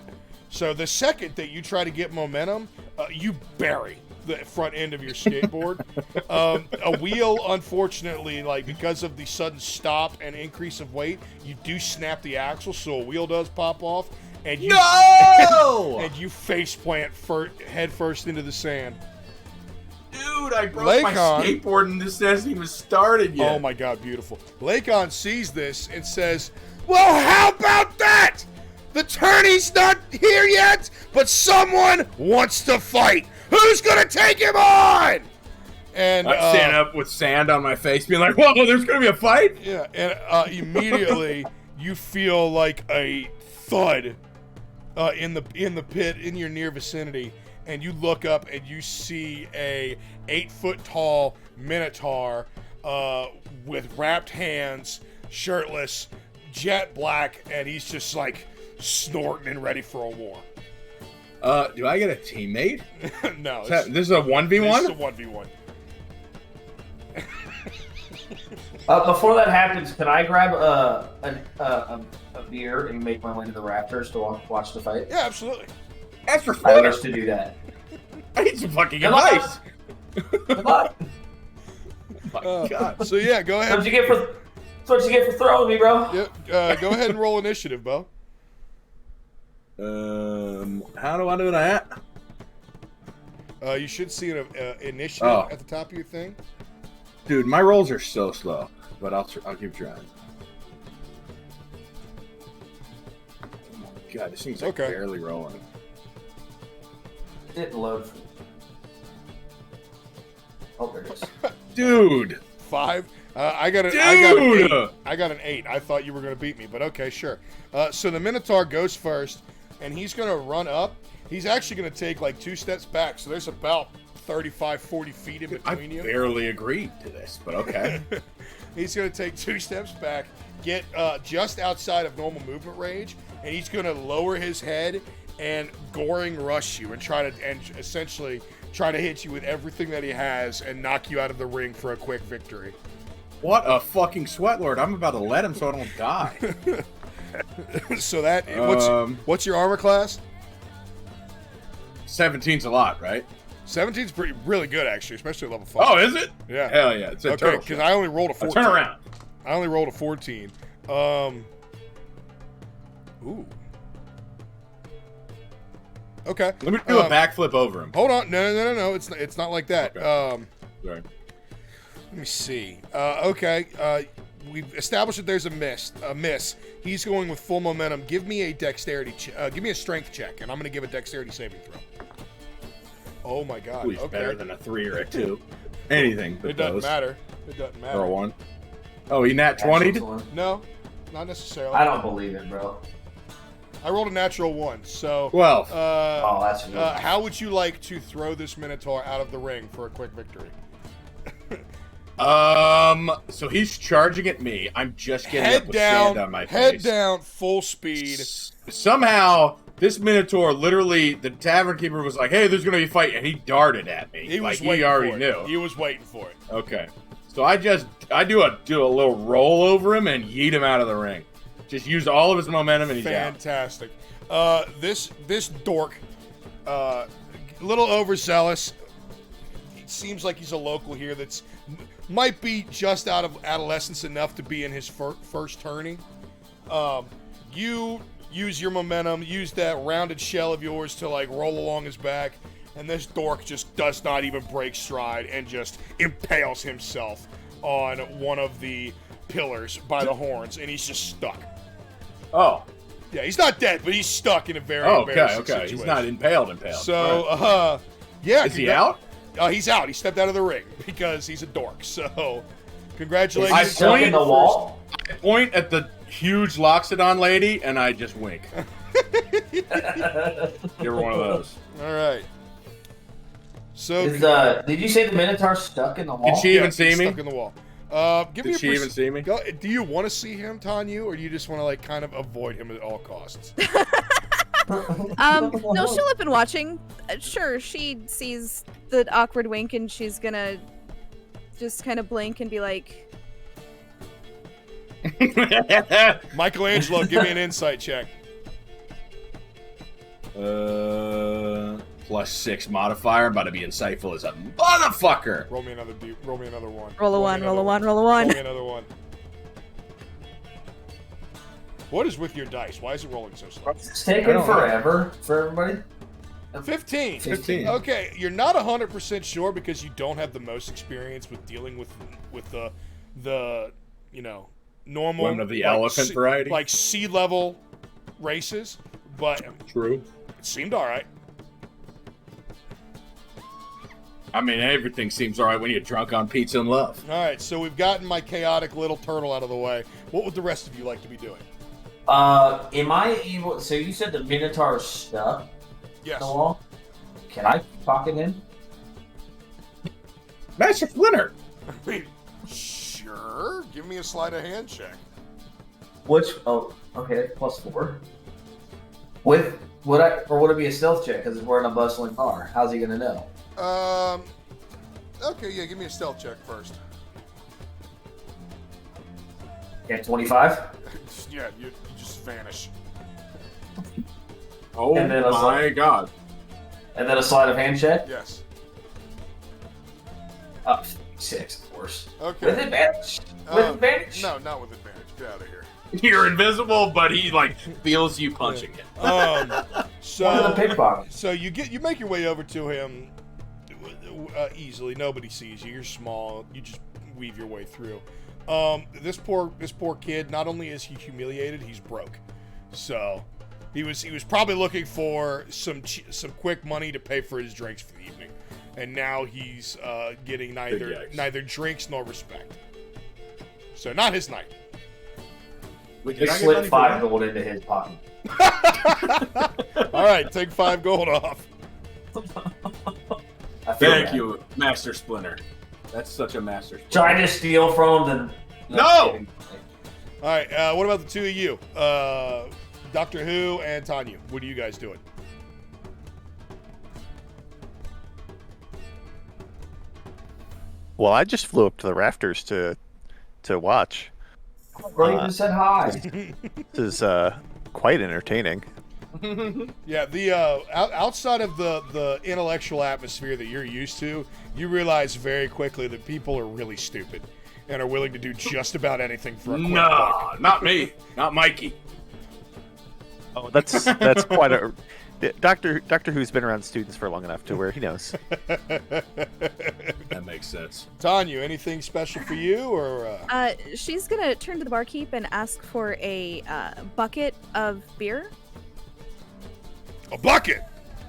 So the second that you try to get momentum, you bury the front end of your skateboard. A wheel, unfortunately, because of the sudden stop and increase of weight, you do snap the axle, so a wheel does pop off, and you and you face plant head first into the sand. Dude, I broke my skateboard and this hasn't even started yet. Oh my god, beautiful. Lakon sees this and says, "Well, how about that? The tourney's not here yet, but someone wants to fight. Who's gonna take him on?" And I'm standing up with sand on my face, being like, "Whoa, there's gonna be a fight!" Yeah, and immediately you feel like a thud in the pit in your near vicinity. And you look up and you see a 8-foot-tall minotaur with wrapped hands, shirtless, jet black, and he's just like snorting and ready for a war. Do I get a teammate? No. This is a 1v1? This is a 1v1. Before that happens, can I grab a beer and make my way to the rafters to watch the fight? Yeah, absolutely. That's for I fun. wish to do that. I need some fucking advice. Come on. Oh my God. So yeah, go ahead. That's what you get for throwing me, bro. Yep. Go ahead and roll initiative, Bo. How do I do that? You should see an initiative at the top of your thing. Dude, my rolls are so slow, but I'll keep trying. Oh my God, this thing's like barely rolling. Didn't load. Oh, there it is. Dude. 5. I got an 8. I thought you were gonna beat me, but okay, sure. So the Minotaur goes first, and he's gonna run up. He's actually gonna take like 2 steps back, so there's about 35-40 feet in between you. I barely agreed to this, but okay. He's gonna take 2 steps back, get just outside of normal movement range, and he's gonna lower his head and goring rush you and essentially try to hit you with everything that he has and knock you out of the ring for a quick victory. What a fucking sweatlord! I'm about to let him so I don't die. So that what's your armor class? 17's a lot, right? 17's really good actually, especially at level 5. Oh, is it? Yeah. Hell yeah! It's a okay, because I only rolled a 14. Turn around. I only rolled a 14. Ooh. Okay. Let me do a backflip over him. Hold on. No. It's not like that. Okay. Sorry. Let me see. Okay. We've established that there's a miss. He's going with full momentum. Give me a dexterity. Give me a strength check, and I'm going to give a dexterity saving throw. Oh my God. Ooh, he's okay. better than a 3 or a 2. Anything. It doesn't matter. It doesn't matter. Or a 1. Oh, he nat 20'd? No, not necessarily. I don't believe it, bro. I rolled a natural 1, so... 12. Oh, that's good. How would you like to throw this Minotaur out of the ring for a quick victory? So he's charging at me. I'm just getting up with sand on my face. Head down, full speed. Somehow, this Minotaur, literally, the tavern keeper was like, hey, there's going to be a fight, and he darted at me. He already knew. He was waiting for it. Okay. So I do a little roll over him and yeet him out of the ring. Just used all of his momentum and he's fantastic. This dork, a little overzealous. It seems like he's a local here that's might be just out of adolescence enough to be in his first tourney. You use your momentum, use that rounded shell of yours to like roll along his back, and this dork just does not even break stride and just impales himself on one of the pillars by the horns, and he's just stuck. Oh. Yeah, he's not dead, but he's stuck in a very embarrassing situation. He's not impaled. So, yeah. Is he out? He's out. He stepped out of the ring because he's a dork. So, congratulations. Is he stuck in the wall? I point at the huge Loxodon lady, and I just wink. Give her one of those. All right. So, did you say the Minotaur's stuck in the wall? Did she even see me? Stuck in the wall. Did she even see me? Do you want to see him, Tanyu, or do you just want to like kind of avoid him at all costs? No, she'll have been watching. Sure, she sees the awkward wink, and she's gonna just kind of blink and be like, Michelangelo, give me an insight check. +6 modifier. I'm about to be insightful as a motherfucker. Roll me another one. roll a one, roll a one, roll a one. Roll me another one. What is with your dice? Why is it rolling so slow? It's taking forever for everybody. 15. Okay, you're not 100% sure because you don't have the most experience with dealing with the normal one of the elephant variety, like sea level races, but true. It seemed all right. I mean, everything seems all right when you're drunk on pizza and love. All right, so we've gotten my chaotic little turtle out of the way. What would the rest of you like to be doing? Am I able? So you said the Minotaur is stuck. Yes. In the wall. Can I talk it in? Master Splinter. I mean, sure. Give me a sleight of hand check. Which? Oh, okay. +4. With Would it be a stealth check because we're in a bustling car? How's he gonna know? Okay, yeah, give me a stealth check first. Yeah, 25. Yeah, you just vanish. Oh my god. And then a sleight of hand check? Yes. Up 6, of course. Okay. With advantage? With advantage? No, not with advantage. Get out of here. You're invisible, but he like feels you punching it. So you make your way over to him easily. Nobody sees you. You're small. You just weave your way through. This poor kid. Not only is he humiliated, he's broke. So he was probably looking for some quick money to pay for his drinks for the evening, and now he's getting neither drinks nor respect. So not his night. They slipped 5 gold into his pocket. All right, take 5 gold off. Thank you, Master Splinter. That's such a master. Trying to steal from him. No! All right, what about the two of you? Doctor Who and Tanya. What are you guys doing? Well, I just flew up to the rafters to watch. Bro, you just said hi. This is quite entertaining. Yeah, the outside of the intellectual atmosphere that you're used to, you realize very quickly that people are really stupid and are willing to do just about anything for a quick buck. Not me. Not Mikey. Oh, that's quite a... Doctor Who's been around students for long enough to where he knows. That makes sense. Tanya, anything special for you, or? She's gonna turn to the barkeep and ask for a bucket of beer. A bucket.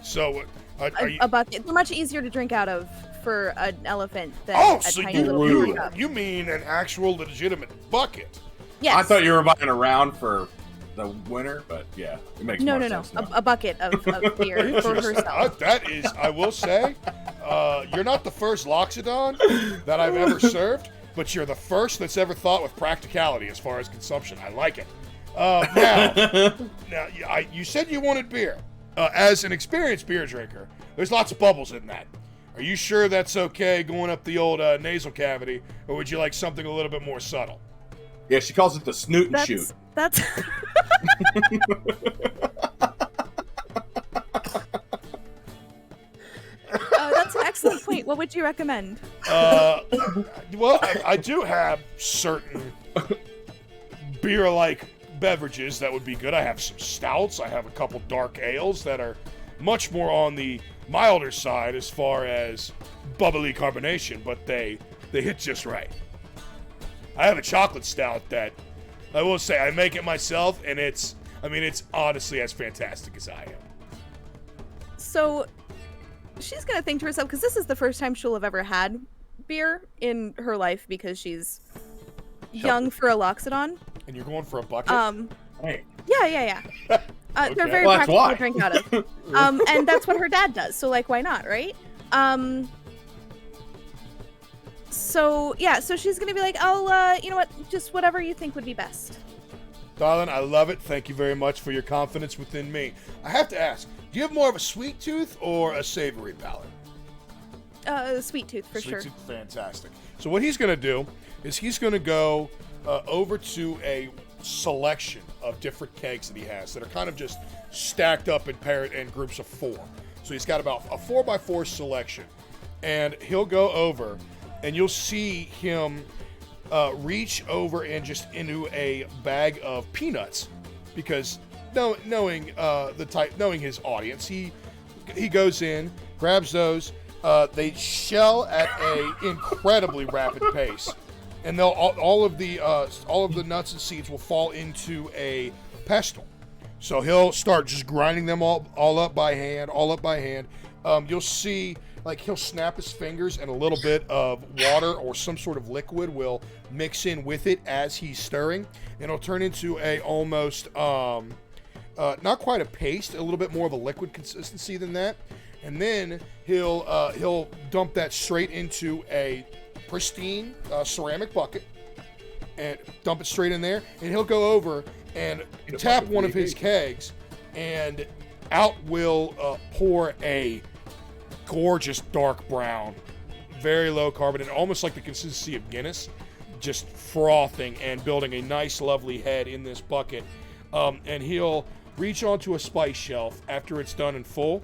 So, a bucket. They're much easier to drink out of for an elephant than a tiny little beer cup. You mean an actual legitimate bucket? Yes. I thought you were buying a round for the winner, but yeah, it makes more sense. No. A bucket of beer for herself. That is, I will say, you're not the first Loxodon that I've ever served, but you're the first that's ever thought with practicality as far as consumption. I like it. Now, you said you wanted beer. As an experienced beer drinker, there's lots of bubbles in that. Are you sure that's okay going up the old nasal cavity, or would you like something a little bit more subtle? Yeah, she calls it the snoot and shoot. That's that's an excellent point. What would you recommend? Well, I do have certain beer-like beverages that would be good. I have some stouts. I have a couple dark ales that are much more on the milder side as far as bubbly carbonation, but they hit just right. I have a chocolate stout that I will say I make it myself, and it's honestly as fantastic as I am. So she's gonna think to herself, because this is the first time she'll have ever had beer in her life because she's young for a Loxodon. And you're going for a bucket? Hey. Yeah. Okay. They're very practical to drink out of. And that's what her dad does, so like why not, right? So she's gonna be like, oh, you know what, just whatever you think would be best. Darling, I love it. Thank you very much for your confidence within me. I have to ask, do you have more of a sweet tooth or a savory palate? Sweet tooth, for sure. Sweet tooth, fantastic. So what he's gonna do is he's gonna go over to a selection of different kegs that he has that are kind of just stacked up in groups of 4. So he's got about a 4x4 selection, and he'll go over, and you'll see him reach over and just into a bag of peanuts, because knowing his audience, he goes in, grabs those. They shell at a incredibly rapid pace, and they'll all of the nuts and seeds will fall into a pestle. So he'll start just grinding them all up by hand. You'll see, like, he'll snap his fingers, and a little bit of water or some sort of liquid will mix in with it as he's stirring, and it'll turn into a almost not quite a paste, a little bit more of a liquid consistency than that. And then he'll dump that straight into a pristine ceramic bucket and dump it straight in there, and he'll go over and tap one of his kegs and out will pour a gorgeous dark brown, very low carbon, and almost like the consistency of Guinness, just frothing and building a nice, lovely head in this bucket. And he'll reach onto a spice shelf after it's done in full,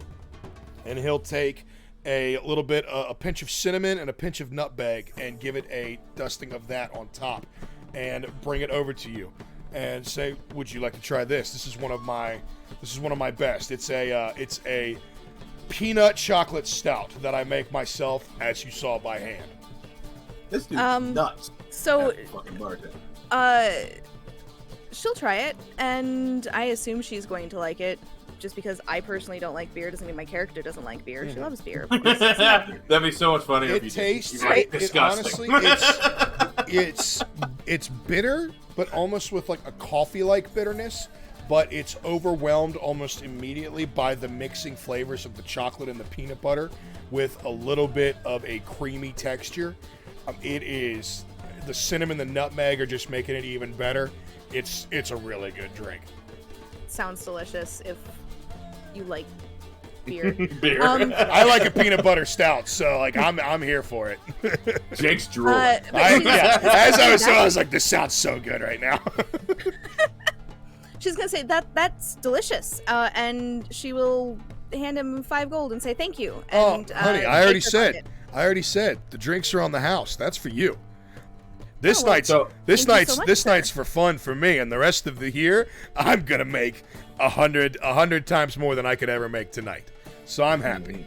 and he'll take a little bit, a pinch of cinnamon and a pinch of nutmeg, and give it a dusting of that on top, and bring it over to you, and say, "Would you like to try this? This is one of my best. It's a peanut chocolate stout that I make myself, as you saw, by hand." This dude's nuts. So, Fucking bartender. she'll try it, and I assume she's going to like it. Just because I personally don't like beer doesn't mean my character doesn't like beer. She loves beer. Of course. That'd be so much funnier if you tastes did. Like, disgusting. It's bitter, but almost with like a coffee-like bitterness. But it's overwhelmed almost immediately by the mixing flavors of the chocolate and the peanut butter with a little bit of a creamy texture. It is, the cinnamon, the nutmeg are just making it even better. It's a really good drink. Sounds delicious if you like beer. Beer. I like a peanut butter stout, so like I'm here for it. Jake's drooling. As I was like, this sounds so good right now. She's gonna say that's delicious, and she will hand him 5 gold and say thank you. And, honey, I already said the drinks are on the house. That's for you. This night's for fun for me, and the rest of the year I'm gonna make 100 times more than I could ever make tonight. So I'm happy.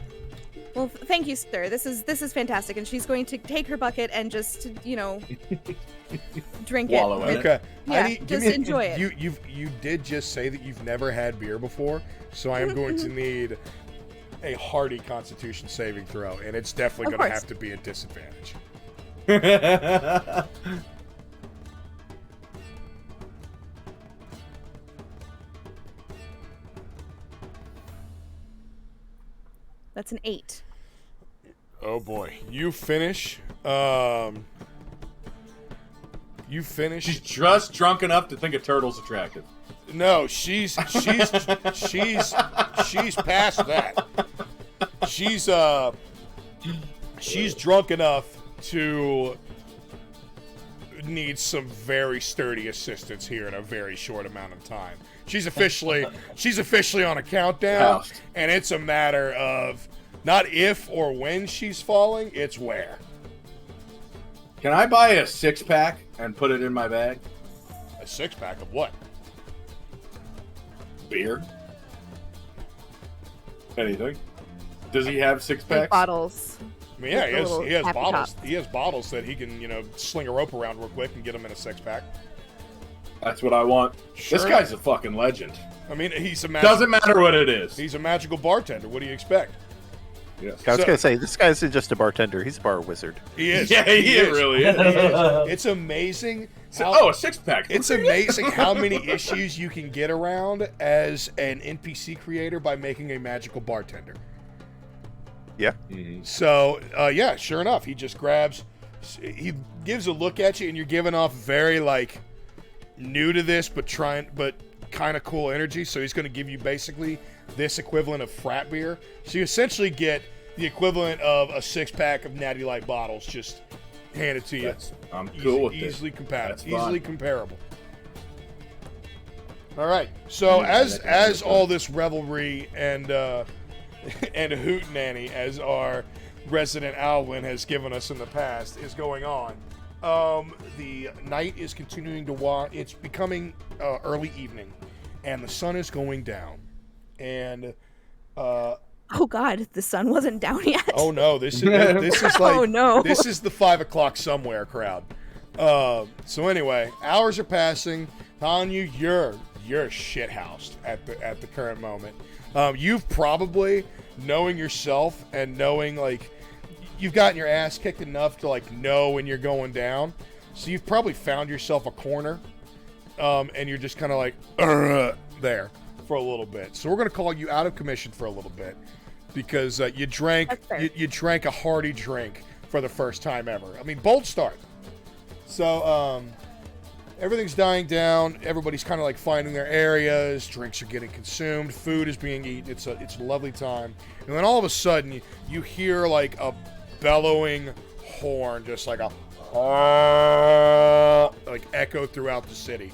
Well, thank you, sir. This is fantastic, and she's going to take her bucket and just drink it. Okay. Yeah, just enjoy it. You did just say that you've never had beer before, so I am going to need a hearty Constitution saving throw, and it's definitely going to have to be a disadvantage. That's an 8. Oh boy, you finish. She's just drunk enough to think a turtle's attractive. No, she's past that. She's drunk enough to need some very sturdy assistance here in a very short amount of time. She's officially on a countdown, and it's a matter of not if or when she's falling, it's where. Can I buy a 6-pack and put it in my bag? A 6-pack of what? Beer. Anything? Does he have 6-packs? Like bottles. I mean, yeah, he has bottles. Top. He has bottles that he can, sling a rope around real quick and get them in a 6-pack. That's what I want. Sure. This guy's a fucking legend. I mean, doesn't matter what it is. He's a magical bartender. What do you expect? Yes. I was gonna say, this guy's just a bartender. He's a bar wizard. He is. Yeah, he really is. It's amazing. A 6-pack. It's amazing how many issues you can get around as an NPC creator by making a magical bartender. Yeah. Mm-hmm. So, sure enough, he just he gives a look at you, and you're giving off very, new to this, but kind of cool energy. So he's going to give you basically this equivalent of frat beer. So you essentially get the equivalent of a 6-pack of Natty Light bottles just handed to you. I'm cool with it. Easily compatible. Easily comparable. All right. So as all this revelry and hootenanny, as our resident Alwyn has given us in the past, is going on, the night is continuing to wind. It's becoming early evening, and the sun is going down. And oh god, the sun wasn't down yet. Oh no, this is like oh no, this is the 5 o'clock somewhere crowd. So anyway, hours are passing. Tanya, you're shithoused at the current moment. You've probably, knowing yourself and knowing you've gotten your ass kicked enough to know when you're going down. So you've probably found yourself a corner, and you're just kind of there for a little bit. So we're going to call you out of commission for a little bit because you drank a hearty drink for the first time ever. I mean, bold start. So everything's dying down. Everybody's kind of like finding their areas. Drinks are getting consumed. Food is being eaten. It's a lovely time. And then all of a sudden, you hear like a bellowing horn, just like a like echo throughout the city.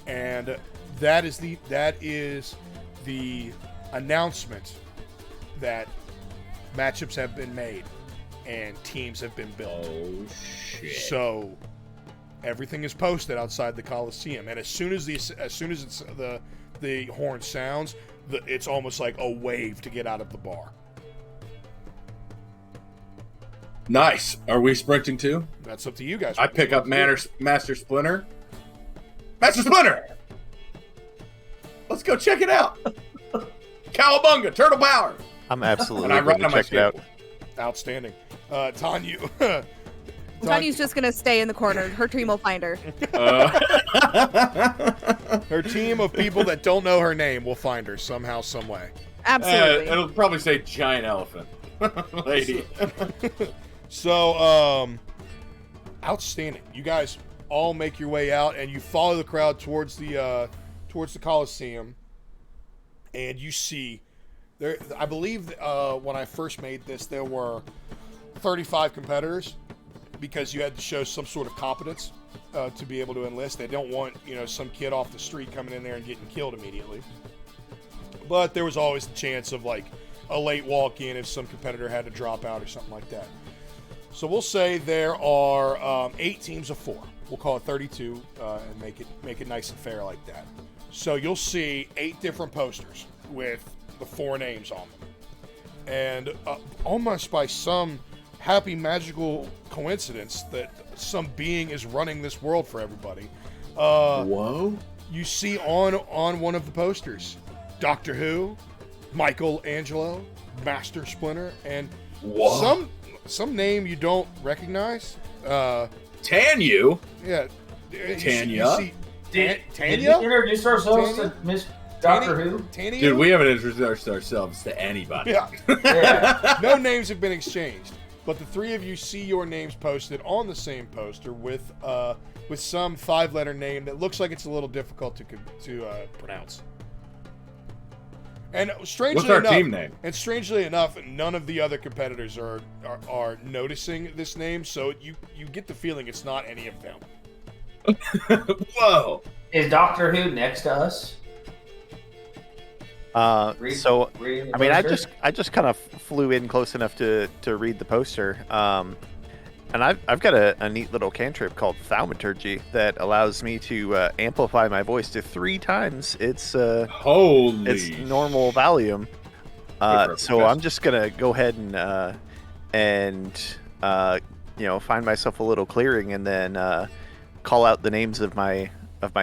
And that is the announcement that matchups have been made and teams have been built. Oh shit! So everything is posted outside the Coliseum, and as soon as the horn sounds, it's almost like a wave to get out of the bar. Nice. Are we sprinting too? That's up to you guys. I pick up Master Splinter. Master Splinter! Let's go check it out. Cowabunga, Turtle Power. I'm absolutely And I going run to on check it out. Outstanding. Tanyu. Tanyu's just gonna stay in the corner. Her team will find her. Her team of people that don't know her name will find her somehow, some way. Absolutely. It'll probably say giant elephant. Lady. So, outstanding. You guys all make your way out, and you follow the crowd towards the Coliseum, and you see there. I believe when I first made this, there were 35 competitors because you had to show some sort of competence to be able to enlist. They don't want some kid off the street coming in there and getting killed immediately. But there was always the chance of like a late walk-in if some competitor had to drop out or something like that. So we'll say there are 8 teams of 4. We'll call it 32 and make it nice and fair like that. So you'll see 8 different posters with the 4 names on them. And almost by some happy magical coincidence that some being is running this world for everybody. Whoa. You see on one of the posters, Doctor Who, Michelangelo, Master Splinter, and some name you don't recognize. Tanyu? Yeah. Tanya? Did Tanya? we introduce ourselves to Miss Doctor Who? Tanya? Dude, we haven't introduced ourselves to anybody. Yeah. Yeah. No names have been exchanged, but the 3 of you see your names posted on the same poster with some 5-letter name that looks like it's a little difficult to pronounce. And strangely What's our enough, team name? And strangely enough, none of the other competitors are noticing this name, so you get the feeling it's not any of them. Whoa. Is Doctor Who next to us? I just kind of flew in close enough to read the poster. And I've got a neat little cantrip called Thaumaturgy that allows me to amplify my voice to 3 times its normal volume. So I'm just gonna go ahead and find myself a little clearing and then call out the names of my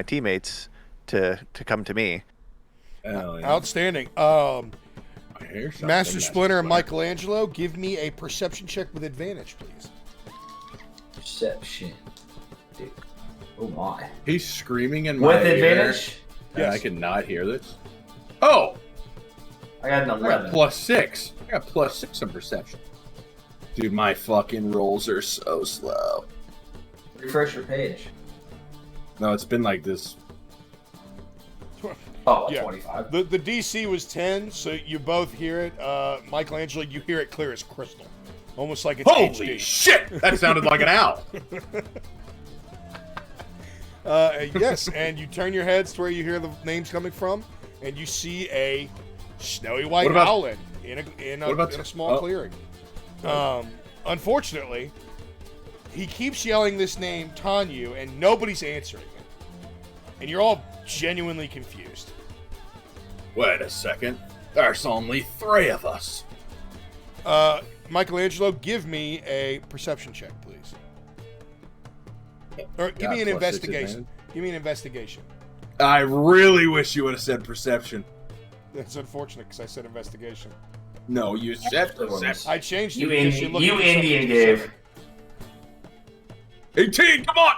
teammates to come to me. Yeah. Outstanding. Master Splinter and Michelangelo, give me a perception check with advantage, please. Perception. Dude. Oh my. He's screaming in my With ear. advantage? Yeah, I cannot hear this. Oh! I got an 11. +6. I got +6 in perception. Dude, my fucking rolls are so slow. Refresh your page. No, it's been like this. Oh, Yeah. 25. The DC was 10, so you both hear it. Michelangelo, you hear it clear as crystal. Almost like it's Holy HD. shit! That sounded like an owl. Yes, and you turn your heads to where you hear the names coming from, and you see a snowy white owlet in a small clearing. Unfortunately, he keeps yelling this name, Tanyu, and nobody's answering him. And you're all genuinely confused. Wait a second. There's only 3 of us. Michelangelo, give me a perception check, please. Or give me an +6 investigation. advantage. Give me an investigation. I really wish you would have said perception. That's unfortunate because I said investigation. No, you said perception. I changed it. You, because you're looking for Indian something gave. specific. 18, come on!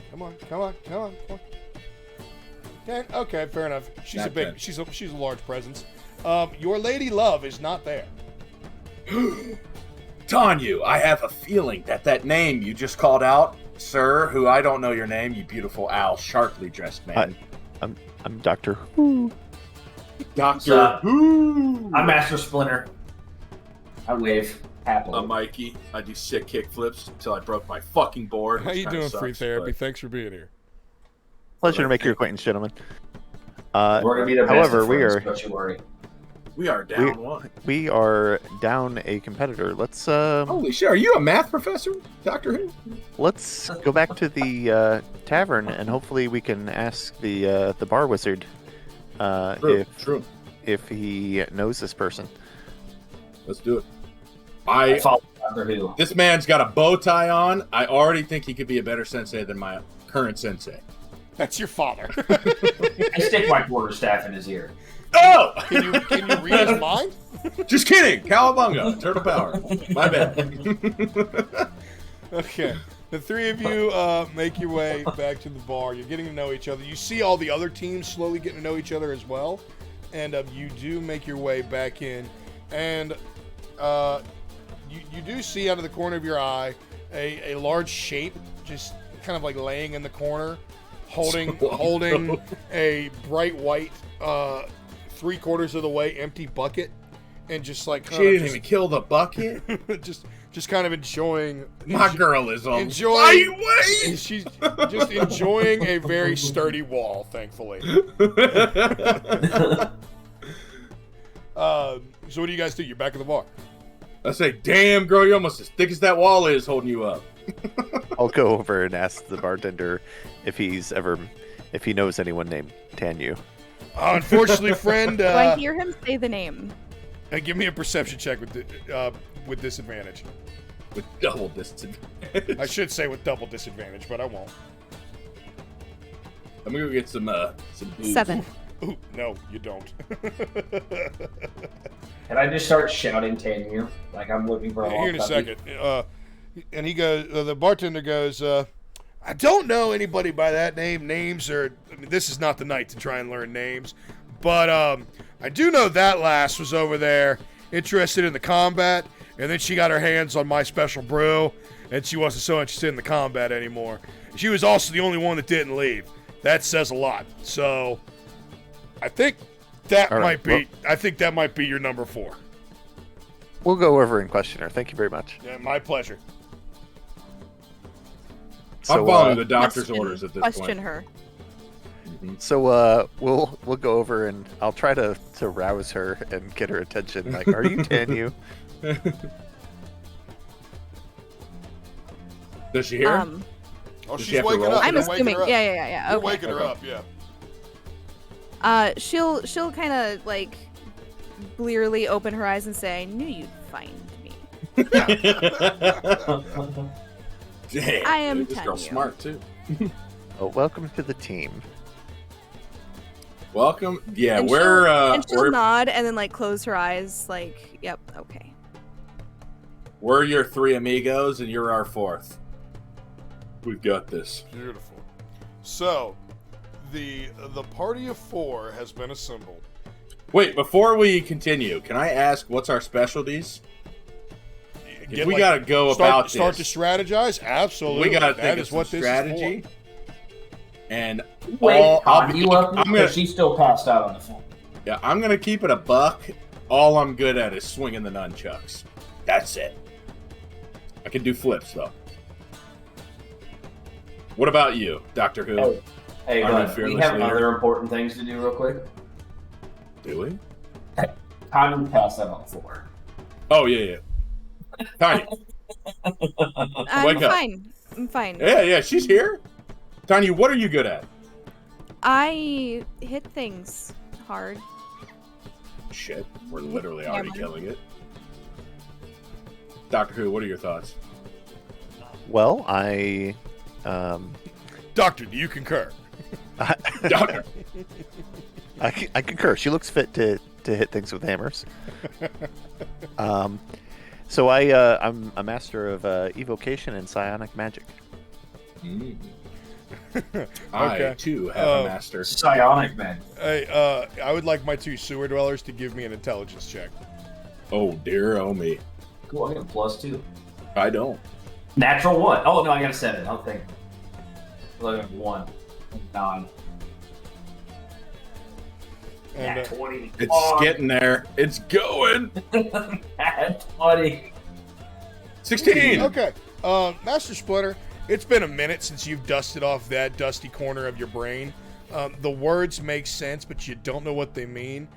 Come on. Okay, fair enough. She's Not 10. she's a large presence. Your lady love is not there. Tanyu, I have a feeling that name you just called out sir, who I don't know your name, you beautiful owl, sharply dressed man. I'm Doctor Who. Doctor Who. I'm Master Splinter. I wave happily. I'm Mikey. I do sick kick flips until I broke my fucking board. How you doing, Free Therapy? Thanks for being here. Pleasure to make your acquaintance, gentlemen. We're gonna be the best however, of friends, don't you worry. We are down one. We are down a competitor. Let's Holy shit! Are you a math professor, Doctor Who? let's go back to the tavern and hopefully we can ask the bar wizard if he knows this person. Let's do it. I follow Doctor Who. This man's got a bow tie on. I already think he could be a better sensei than my current sensei. That's your father. I stick my quarterstaff in his ear. Oh! Can you read his mind? Just kidding. Cowabunga. Turtle power. My bad. Okay. The three of you make your way back to the bar. You're getting to know each other. You see all the other teams slowly getting to know each other as well. And you do make your way back in. And you do see out of the corner of your eye a large shape just kind of like laying in the corner, holding a bright white 3/4 of the way empty bucket, and just like she didn't even kill the bucket. just kind of enjoying. My girl is on enjoying. She's just enjoying a very sturdy wall, thankfully. So what do you guys do? You're back at the bar. I say, damn, girl, you're almost as thick as that wall is holding you up. I'll go over and ask the bartender if he knows anyone named Tanyu. Unfortunately, friend. Do I hear him say the name? Give me a perception check with disadvantage. With double disadvantage. I should say with double disadvantage, but I won't. I'm gonna go get some booze. 7. Ooh, no, you don't. Can I just start shouting Tanyu? Like I'm looking for a Here in a second. And he goes, the bartender goes, I don't know anybody by that name. Names are, this is not the night to try and learn names. But I do know that lass was over there interested in the combat. And then she got her hands on my special brew. And she wasn't so interested in the combat anymore. She was also the only one that didn't leave. That says a lot. So I think that might be your number 4. We'll go over and question her. Thank you very much. Yeah, my pleasure. I'm following the doctor's orders at this point. Question her. Mm-hmm. So we'll go over and I'll try to rouse her and get her attention. Like, are you Tanyu? Does she hear? Oh, she's waking up. I'm assuming. Yeah. You're Okay. waking her up. Yeah. She'll kind of like blearily open her eyes and say, "I knew you'd find me." Damn, I am this girl's Tanyu. smart too. Oh, welcome to the team. Welcome. Yeah, And she'll nod and then like close her eyes. Like, yep, okay. We're your 3 amigos, and you're our 4th. We've got this. Beautiful. So, the party of 4 has been assembled. Wait, before we continue, can I ask what's our specialties? We gotta go about this. Start to strategize. Absolutely. We gotta think that of is what some this strategy. is for. And Wait, she's still passed out on the phone. Yeah, I'm gonna keep it a buck. All I'm good at is swinging the nunchucks. That's it. I can do flips though. What about you, Doctor Who? Hey, bud, we have other important things to do real quick. Do we? Time to pass that on the floor. Oh yeah. Tanya. I'm fine. Yeah, she's here. Tanya, what are you good at? I hit things hard. Shit, we're literally already killing it. Doctor Who, what are your thoughts? Well, Doctor, do you concur? Doctor. I concur. She looks fit to hit things with hammers. So I'm a master of evocation and psionic magic. Mm. Okay. I too have a master. Psionic man. Hey, I would like my 2 sewer dwellers to give me an intelligence check. Oh dear, oh me. Cool, I get a +2. I don't. Natural 1. Oh no, I got a 7. I'll take it. 1. 9. And, 20. It's getting there. It's going. 20. 16. Okay. Master Splinter, it's been a minute since you've dusted off that dusty corner of your brain. The words make sense, but you don't know what they mean.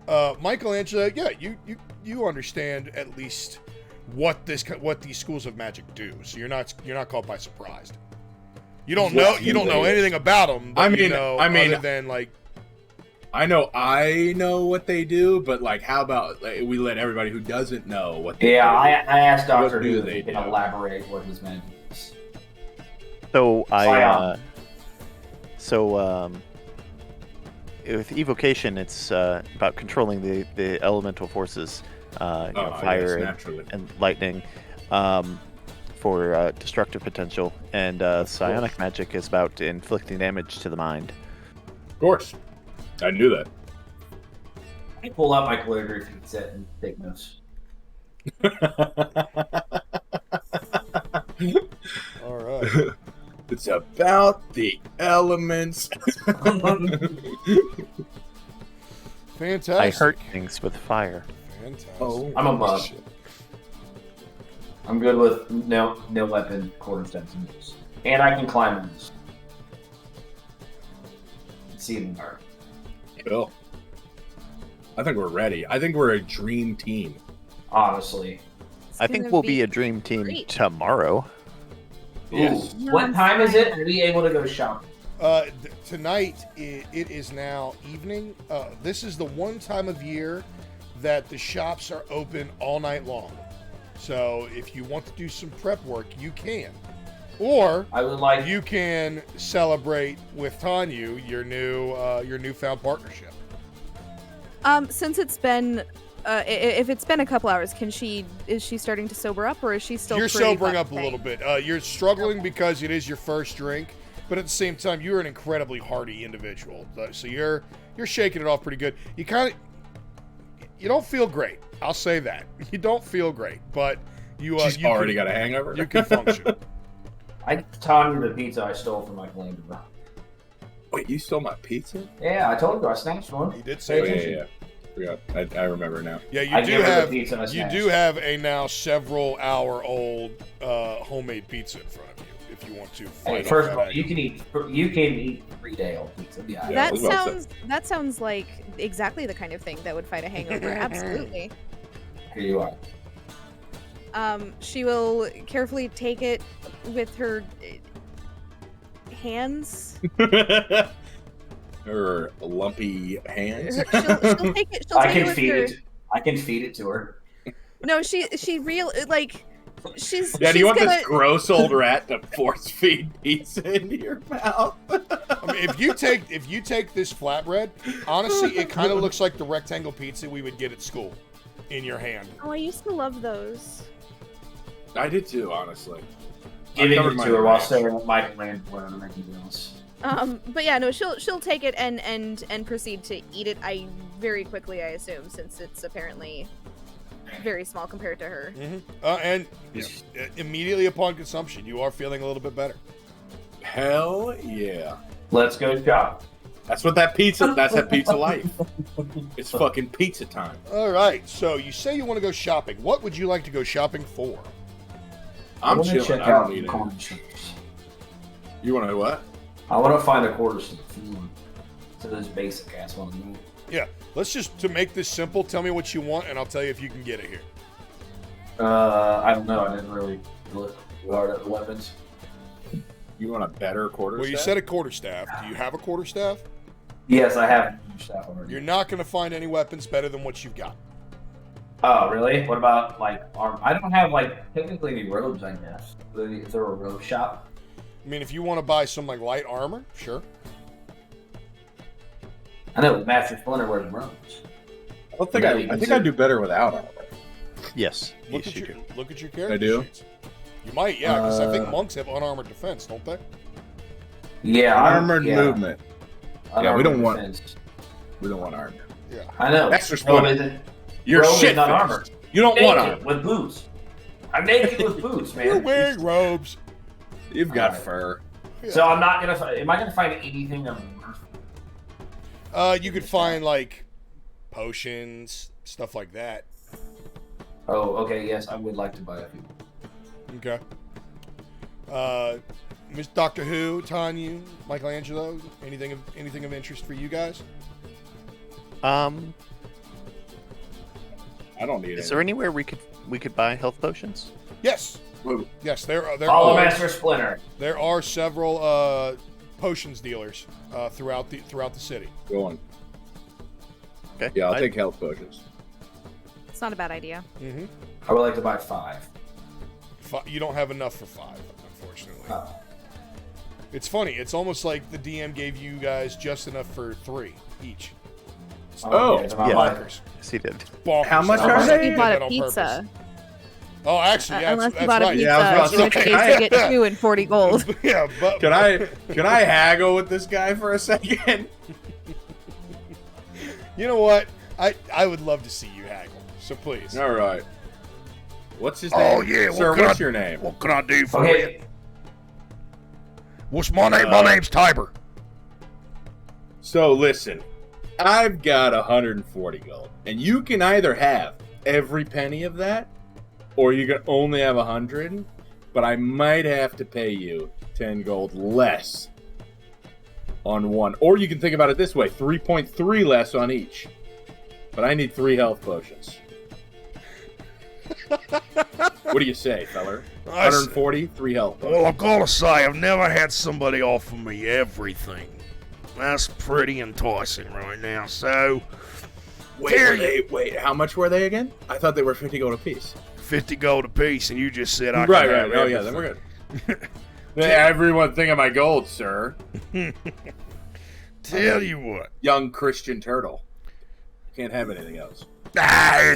Michelangelo, yeah, you understand at least what these schools of magic do. So you're not caught by surprise. You don't know anything about them. I mean, other than like. I know what they do, but like, how about we let everybody who doesn't know what they do? Yeah, I asked Doctor Who if they he can do? elaborate what his magic is. So with evocation, it's about controlling the elemental forces, fire and lightning, for destructive potential, and psionic magic is about inflicting damage to the mind. Of course, I knew that. I pull out my calligraphy set and take notes. All right. It's about the elements. Fantastic. I hurt things with fire. Fantastic. Oh, I'm a mug. I'm good with no weapon, quarterstaff, and I can climb on this. See in the dark. Cool. I think we're ready. I think we're a dream team. Honestly. I think we'll be a dream team tomorrow. Yes. Ooh. What time is it? Are we able to go shopping? Tonight, it is now evening. This is the one time of year that the shops are open all night long. So if you want to do some prep work, you can. Or I would like you can celebrate with Tanya your newfound partnership. Since it's been, if it's been a couple hours, is she starting to sober up, or is she still? You're pretty sobering up a butt-banged? little bit. You're struggling because it is your first drink, but at the same time, you're an incredibly hardy individual. So you're shaking it off pretty good. You don't feel great. I'll say that. You don't feel great, but She's already got a hangover. You can function. I timed the pizza I stole from my Michelangelo. Wait, you stole my pizza? Yeah, I told you I snatched one. You did say Yeah. I remember now. Yeah, I do have a now several hour old homemade pizza in front of you if you want to. Hey, first of all, you can eat 3-day old pizza. Yeah. That sounds like exactly the kind of thing that would fight a hangover. Absolutely. Here you are. She will carefully take it with her hands. Her lumpy hands. She'll take it. I can feed it to her. No, she she's. Yeah, do you want gonna... this gross old rat to force feed pizza into your mouth? I mean, if you take this flatbread, honestly, it kind of looks like the rectangle pizza we would get at school, in your hand. Oh, I used to love those. I did too, honestly. Giving it to her while staring at Michelangelo and everything else. But yeah, no, she'll take it and proceed to eat it. Very quickly, I assume, since it's apparently very small compared to her. Mm-hmm. And immediately upon consumption, you are feeling a little bit better. Hell yeah! Let's go shop. That's that pizza life. It's fucking pizza time. All right, so you say you want to go shopping. What would you like to go shopping for? I'm chilling. Check I out don't need corner it. shops. You want to what? I want to find a quarter store. So those basic ass ones. Yeah, let's just, to make this simple, tell me what you want, and I'll tell you if you can get it here. I don't know. I didn't really look hard at the weapons. You want a better quarterstaff? Well, you said a quarterstaff. Do you have a quarterstaff? Yes, I have a staff already. You're not going to find any weapons better than what you've got. Oh, really? What about, arm? I don't have, technically any robes, I guess. Is there a robe shop? I mean, if you want to buy some, light armor, sure. I know Master Splinter wears robes. I think I do better without armor. Yes. Look at your character I do? sheets. You might, yeah, because I think monks have unarmored defense, don't they? Yeah, armored movement. Unarmored we don't defense. want armor. Yeah. I know. Extra Splinter. You're robe shit. is not armored. You don't want armor. With boots. I'm naked with boots, man. You're wearing robes. You've got fur. So I'm not gonna. Am I gonna find anything of worth? You could find like potions, stuff like that. Oh, okay. Yes, I would like to buy a few. Okay. Miss Doctor Who, Tanya, Michelangelo, anything of interest for you guys? I don't need it. Is there anywhere we could buy health potions? Yes. Yes, there Follow are. Master Splinter. There are several potions dealers throughout the city. Go on. Okay. Yeah, I'll take health potions. It's not a bad idea. Mm-hmm. I would like to buy 5. You don't have enough for 5, unfortunately. Oh. It's funny. It's almost like the DM gave you guys just enough for 3 each. Oh, okay, yeah. Bonkers. Yes, he did. Bonkers. How much I are must they? have You did bought that a on pizza. purpose. Oh, actually, yeah, Unless you that's bought a right. pizza, Yeah, I was in about which to case say, you get 2 and 40 gold. Yeah, but Can I haggle with this guy for a second? you know what? I would love to see you haggle. So please. All right. What's his Oh, name? yeah, Sir, what can what's I- your name? What can I do for Okay. you? What's my name? My name's Tiber. So listen, I've got 140 gold, and you can either have every penny of that, or you can only have 100. But I might have to pay you 10 gold less on one, or you can think about it this way: 3.3 less on each. But I need 3 health potions. What do you say, feller? 140, 3 health potions. Well, I've got to say, I've never had somebody offer me everything. That's pretty enticing right now. So, Wait, how much were they again? I thought they were 50 gold apiece. 50 gold apiece, and you just said I Right. could have Oh, yeah, then we're good. Everyone think of my gold, sir. Tell you what. Young Christian turtle. Can't have anything else. Ah,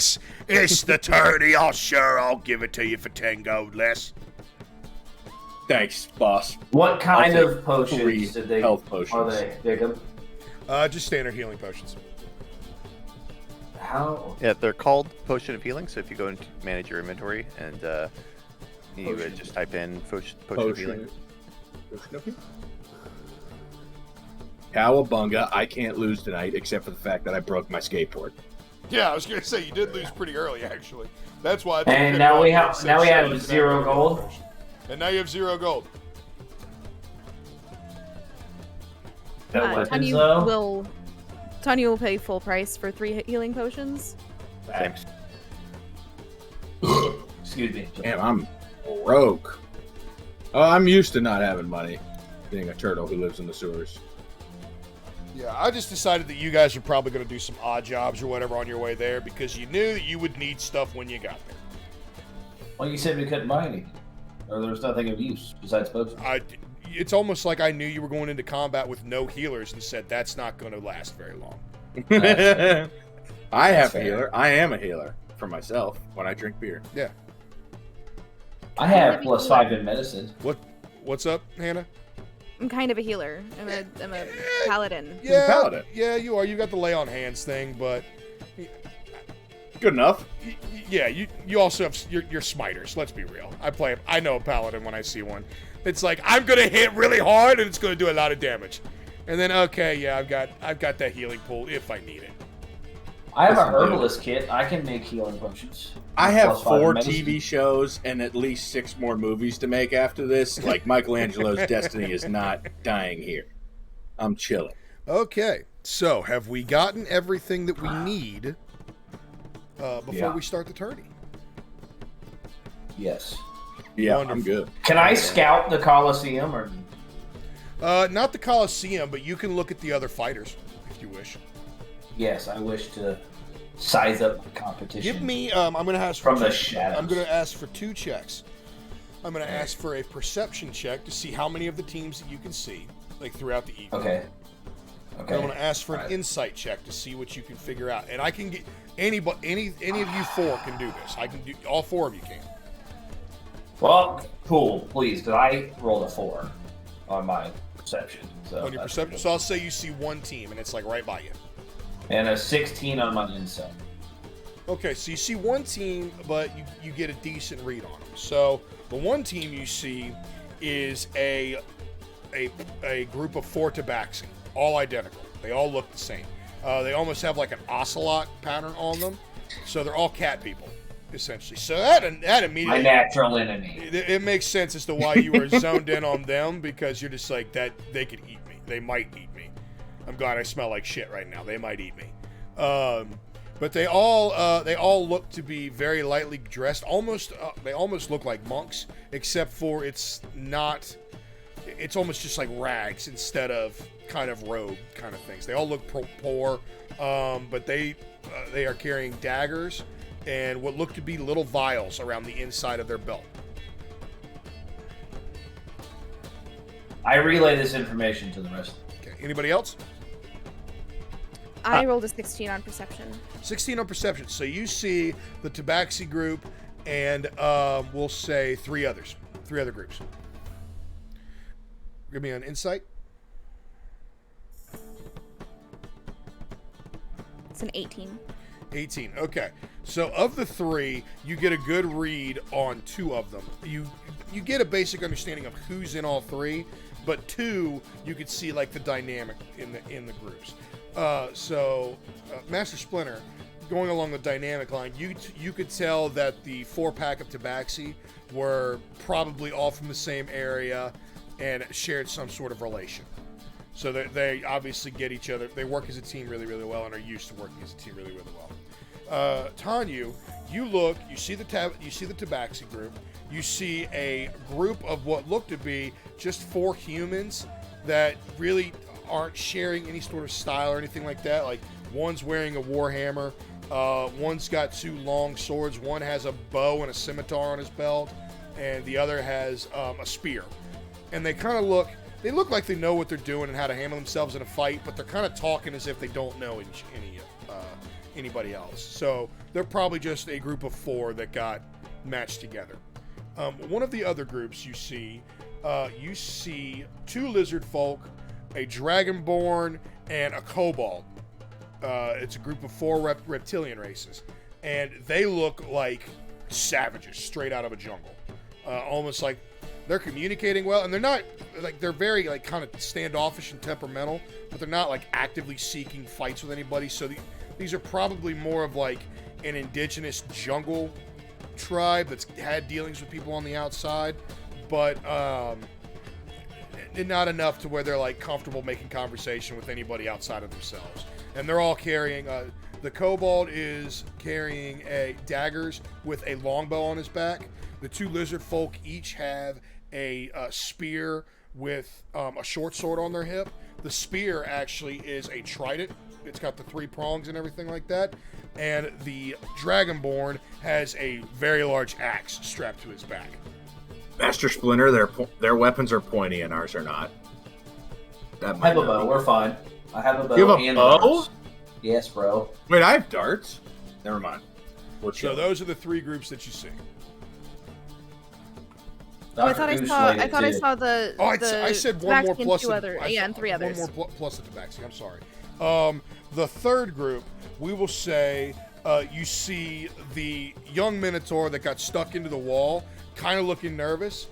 it's the 30. I'll give it to you for 10 gold less. Thanks, boss. What kind I'll of take potions 3 did they? health potions. Are they, Jacob? Just standard healing potions. How? Yeah, they're called Potion of Healing. So if you go and manage your inventory and you would just type in Potion of Healing. Potion of healing. Cowabunga, I can't lose tonight except for the fact that I broke my skateboard. Yeah, I was gonna say you did lose pretty early, actually. That's why. And now we have 0 gold. And now you have 0 gold. No weapons, Tanya though? will pay full price for 3 healing potions. Thanks. Excuse me. Damn, I'm broke. Oh, I'm used to not having money, being a turtle who lives in the sewers. Yeah, I just decided that you guys are probably going to do some odd jobs or whatever on your way there because you knew that you would need stuff when you got there. Well, you said we couldn't buy anything. Or there was nothing of use besides potions. It's almost like I knew you were going into combat with no healers and said that's not going to last very long. I have a healer. I am a healer for myself when I drink beer. Yeah. I have +5 in medicine. What's up, Hannah? I'm kind of a healer. I'm a paladin. Yeah, paladin. Yeah, you are. You got the lay on hands thing, but good enough. Yeah, you also have your smiters. Let's be real. I know a paladin when I see one. It's like I'm gonna hit really hard and it's gonna do a lot of damage, and then okay, yeah, I've got that healing pool if I need it. I have a herbalist kit. I can make healing potions. I have +5 4 medicine. TV shows and at least 6 more movies to make after this. Like Michelangelo's destiny is not dying here. I'm chilling. Okay, so have we gotten everything that we need before we start the tourney? Yes. Yeah, Wonderful. I'm good. Can I scout the Colosseum or? Not the Colosseum, but you can look at the other fighters if you wish. Yes, I wish to size up the competition. Give me. I'm going to ask for from the shadows. I'm going to ask for 2 checks. I'm going to ask for a perception check to see how many of the teams that you can see, like throughout the evening. Okay. I'm going to ask for an insight check to see what you can figure out, and I can get any of you 4 can do this. I can do all 4 of you can. Well, cool. Please, because I rolled a 4 on my perception. So On your perception, so I'll say you see 1 team, and it's like right by you. And a 16 on my insight. Okay, so you see one team, but you get a decent read on them. So the one team you see is a group of 4 tabaxi, all identical. They all look the same. They almost have like an ocelot pattern on them. So they're all cat people, essentially. So that immediately... My natural enemy. It makes sense as to why you were zoned in on them, because you're just like, that they could eat me. They might eat me. I'm glad I smell like shit right now. They might eat me. But they all look to be very lightly dressed. They almost look like monks, except for it's almost just like rags instead of kind of robe kind of things. They all look poor, but they are carrying daggers and what look to be little vials around the inside of their belt. I relay this information to the rest of them. Okay. Anybody else? I rolled a 16 on perception. 16 on perception. So you see the Tabaxi group and we'll say 3 other groups. Give me an insight. It's an 18. 18. Okay. So of the 3, you get a good read on 2 of them. You get a basic understanding of who's in all 3, but 2 you could see like the dynamic in the groups. Master Splinter, going along the dynamic line, you could tell that the 4-pack of Tabaxi were probably all from the same area and shared some sort of relation. So they obviously get each other. They work as a team really, really well and are used to working as a team really, really well. Tanyu, you see the Tabaxi group. You see a group of what look to be just 4 humans that really aren't sharing any sort of style or anything like that. Like, one's wearing a warhammer, one's got 2 long swords, one has a bow and a scimitar on his belt, and the other has a spear. And they kind of look like they know what they're doing and how to handle themselves in a fight, but they're kind of talking as if they don't know anybody else. So they're probably just a group of 4 that got matched together. One of the other groups you see 2 lizard folk, a dragonborn, and a kobold. It's a group of 4 reptilian races, and they look like savages straight out of a jungle. Almost like they're communicating well, and they're not like, they're very like kind of standoffish and temperamental, but they're not like actively seeking fights with anybody. So these are probably more of like an indigenous jungle tribe that's had dealings with people on the outside, but not enough to where they're like comfortable making conversation with anybody outside of themselves. And they're all carrying the kobold is carrying daggers with a longbow on his back. The 2 lizard folk each have a spear with a short sword on their hip. The spear actually is a trident. It's got the 3 prongs and everything like that. And the dragonborn has a very large axe strapped to his back. Master Splinter, their weapons are pointy and ours are not. I have a bow. We're fine. I have a bow. You have a bow? Darts. Yes, bro. Wait, I have darts? Never mind. So those are the 3 groups that you see. I thought I saw the. Oh, I said one more plus. And 3 others. One more plus the Tabaxi. I'm sorry. The 3rd group, we will say, you see the young Minotaur that got stuck into the wall, kind of looking nervous.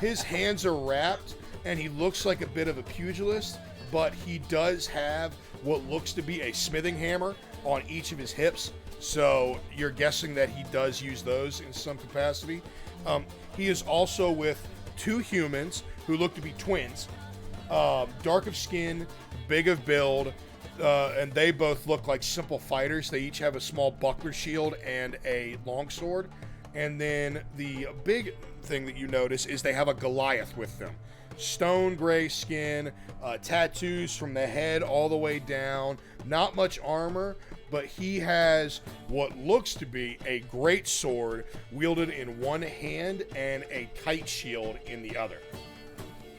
His hands are wrapped, and he looks like a bit of a pugilist, but he does have what looks to be a smithing hammer on each of his hips. So you're guessing that he does use those in some capacity. He is also with 2 humans who look to be twins, dark of skin, big of build, and they both look like simple fighters. They each have a small buckler shield and a longsword. And then the big thing that you notice is they have a Goliath with them. Stone gray skin, tattoos from the head all the way down, not much armor, but he has what looks to be a great sword wielded in one hand and a kite shield in the other.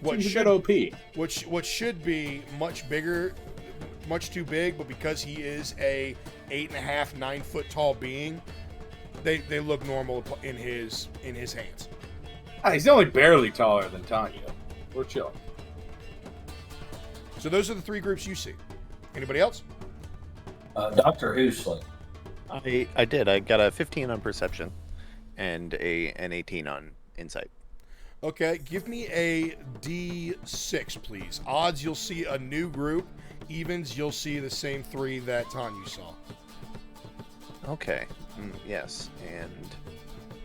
What should be much bigger, much too big, but because he is a 8.5, 9 foot tall being, they look normal in his hands. He's only barely taller than Tanya. We're chill. So those are the 3 groups you see. Anybody else? Doctor Who's like. I did. I got a 15 on perception and an 18 on insight. Okay, give me a D6, please. Odds, you'll see a new group. Evens, you'll see the same 3 that Tanya saw. Okay. Yes, and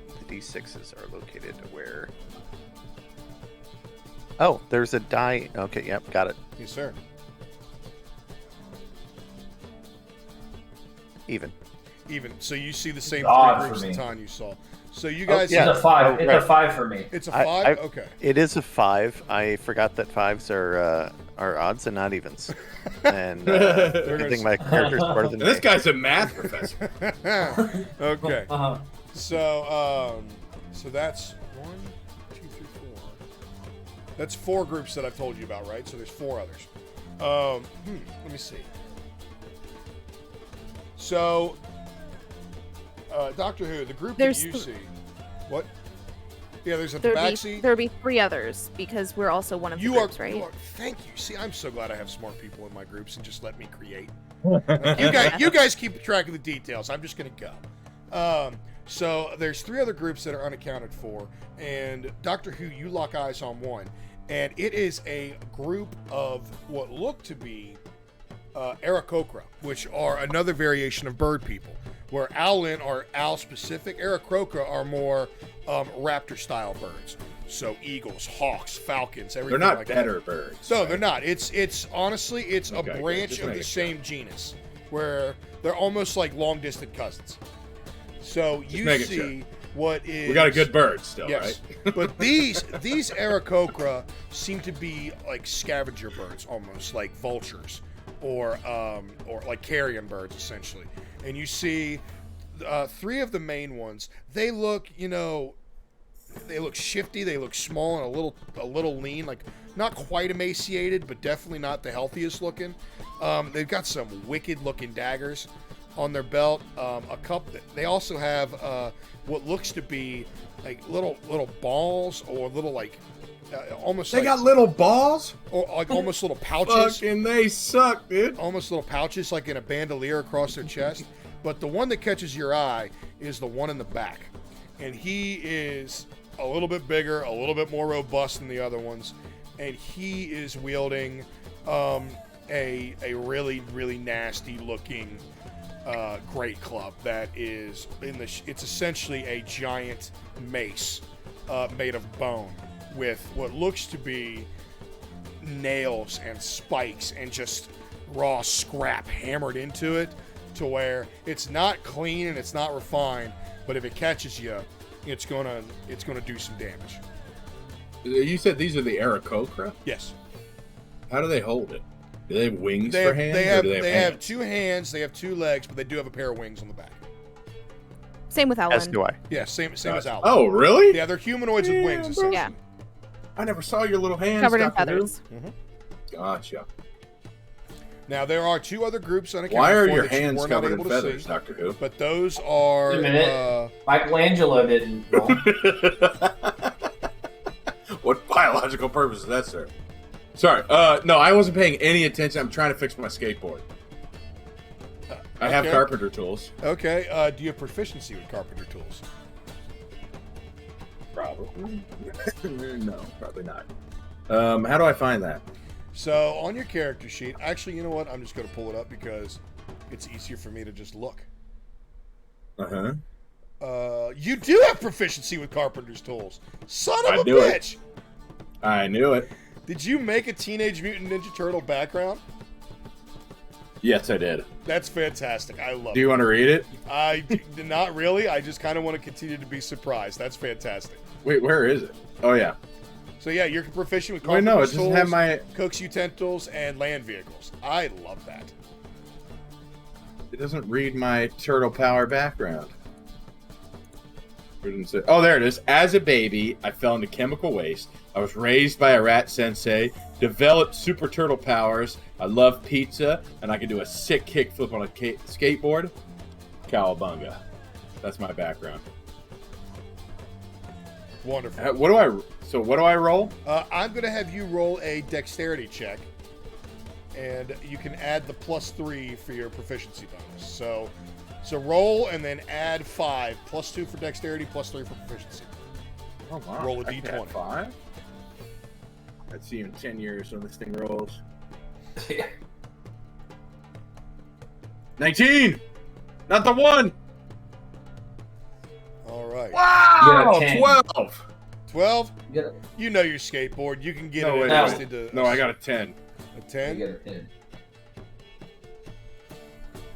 the D6s are located where... Oh, there's a die. Okay, yep, got it. Yes, sir. Even. So you see the same Odd 3 groups for me. that Tanya saw. So you guys... It's a 5. It's right. a 5 for me. It's a 5? Okay. It is a 5. I forgot that 5s are odds and not evens. And I think my character's smarter than me. This guy's a math professor. Okay. Uh-huh. So that's 1, 2, 3, 4. That's 4 groups that I've told you about, right? So there's 4 others. Let me see. So, Doctor Who, the group that you see, what? Yeah, there's a backseat. There'll be 3 others because we're also one of the groups, right? Thank you. See, I'm so glad I have smart people in my groups and just let me create. You guys keep track of the details. I'm just gonna go. So there's 3 other groups that are unaccounted for, and Doctor Who, you lock eyes on one, and it is a group of what look to be Aarakocra, which are another variation of bird people, where Owlin are owl-specific. Aarakocra are more raptor-style birds. So eagles, hawks, falcons, everything They're not like better that. birds. No, right? they're not. It's honestly, it's Okay, a good. branch Just of the making same genus, where they're almost like long-distant cousins. So you making see what is... We got a good bird still, Yes. right? But these Aarakocra seem to be like scavenger birds, almost like vultures, or like carrion birds, essentially. And you see 3 of the main ones. They look, they look shifty. They look small and a little lean, like not quite emaciated, but definitely not the healthiest looking. They've got some wicked looking daggers on their belt. A couple. They also have what looks to be like little balls or little like almost. They like, got little balls, or like almost little pouches. Fucking they suck, dude. Almost little pouches, like in a bandolier across their chest. But the one that catches your eye is the one in the back, and he is a little bit bigger, a little bit more robust than the other ones, and he is wielding a really, really nasty looking great club that is it's essentially a giant mace made of bone with what looks to be nails and spikes and just raw scrap hammered into it, to where it's not clean and it's not refined, but if it catches you, it's gonna do some damage. You said these are the Aarakocra? Yes. How do they hold it? Do they have wings They for have, hands? they have, or do they have hands? 2 hands, they have 2 legs, but they do have a pair of wings on the back. Same with Owlin. As do I. Yeah, same as Owlin. Oh, really? Yeah, they're humanoids with wings, essentially. Yeah. I never saw your little hands. Covered in Dr. Who. feathers. Gotcha. Now, there are 2 other groups unaccounted Why are for your that you hands were not covered in able to feathers, see, Doctor Who? but those are... Wait a minute. Michelangelo didn't roll. What biological purpose does that serve? Sorry. No, I wasn't paying any attention. I'm trying to fix my skateboard. I have carpenter tools. Okay. Do you have proficiency with carpenter tools? Probably. No, probably not. How do I find that? So, on your character sheet, actually, you know what? I'm just going to pull it up because it's easier for me to just look. You do have proficiency with carpenter's tools. Son of a bitch! I knew it. Did you make a Teenage Mutant Ninja Turtle background? Yes, I did. That's fantastic. I love it. Do you want to read it? Not really. I just kind of want to continue to be surprised. That's fantastic. Wait, where is it? Oh, yeah. So, yeah, you're proficient with Wait, no, it carpenter's doesn't tools, have my... cook's utensils, and land vehicles. I love that. It doesn't read my turtle power background. Oh, there it is. As a baby, I fell into chemical waste. I was raised by a rat sensei, developed super turtle powers. I love pizza, and I can do a sick kickflip on a skateboard. Cowabunga. That's my background. Wonderful. What do I roll? I'm going to have you roll a dexterity check, and you can add the +3 for your proficiency bonus. So So roll and then add 5, +2 for dexterity, +3 for proficiency. Oh, wow. Roll a I can d20. add 5? I'd see you in 10 years when this thing rolls. 19! Not the 1! All right. Wow! You got a 10. 12! 12? You got You know your skateboard. You can get No, it wait, adjusted to... No, I got a 10. A 10? You got a 10.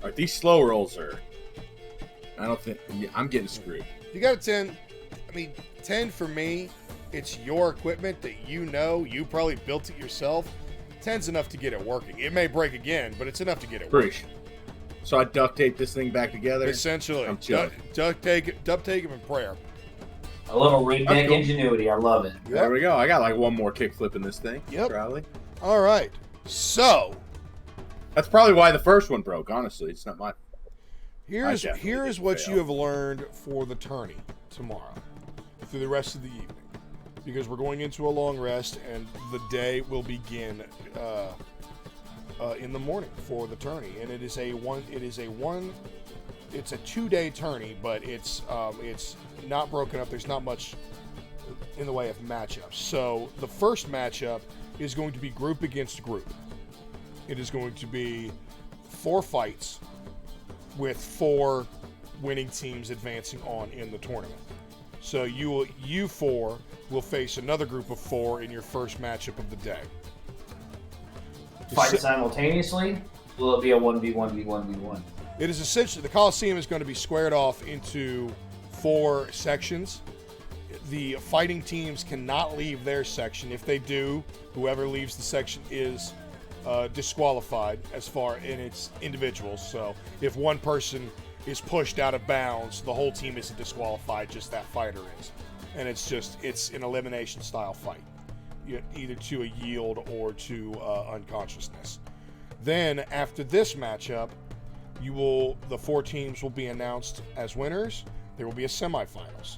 Alright, these slow rolls are... I don't think... I'm getting screwed. You got a 10. I mean, 10 for me, it's your equipment that you know. You probably built it yourself. 10's enough to get it working. It may break again, but it's enough to get it working. Preach. So I duct tape this thing back together? Essentially. I'm chilling. Duct tape and prayer. A little redneck cool. ingenuity. I love it. There we go. I got like one more kickflip in this thing. Yep. Probably. All right. So... That's probably why the first one broke, honestly. It's not my... Here's what fail. you have learned for the tourney tomorrow, through the rest of the evening, because we're going into a long rest and the day will begin in the morning for the tourney, and it's a 2-day tourney, but it's not broken up. There's not much in the way of matchups. So the first matchup is going to be group against group. It is going to be 4 fights, with 4 winning teams advancing on in the tournament. So you 4 will face another group of 4 in your first matchup of the day. Fight simultaneously? Will it be a 1v1v1v1? It is essentially, the Coliseum is going to be squared off into 4 sections. The fighting teams cannot leave their section. If they do, whoever leaves the section is disqualified as far in its individuals. So if one person is pushed out of bounds, the whole team isn't disqualified, just that fighter is. And it's an elimination style fight, either to a yield or to unconsciousness. Then after this matchup, the 4 teams will be announced as winners. There will be a semifinals.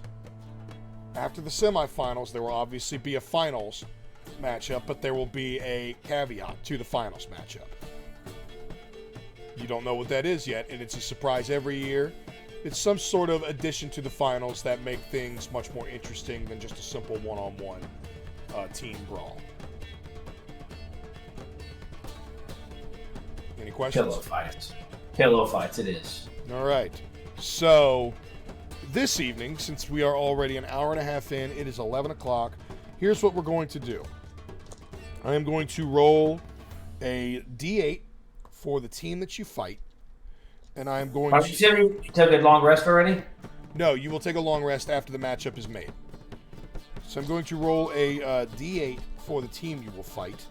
After the semifinals, there will obviously be a finals matchup, but there will be a caveat to the finals matchup. You don't know what that is yet, and it's a surprise every year. It's some sort of addition to the finals that make things much more interesting than just a simple one-on-one team brawl. Any questions? Pillow fights it is. All right. So this evening, since we are already an hour and a half in, it is 11 o'clock. Here's what we're going to do. I am going to roll a D8 for the team that you fight, and I am going to... You said you took a long rest already? No, you will take a long rest after the matchup is made. So I'm going to roll a D8 for the team you will fight,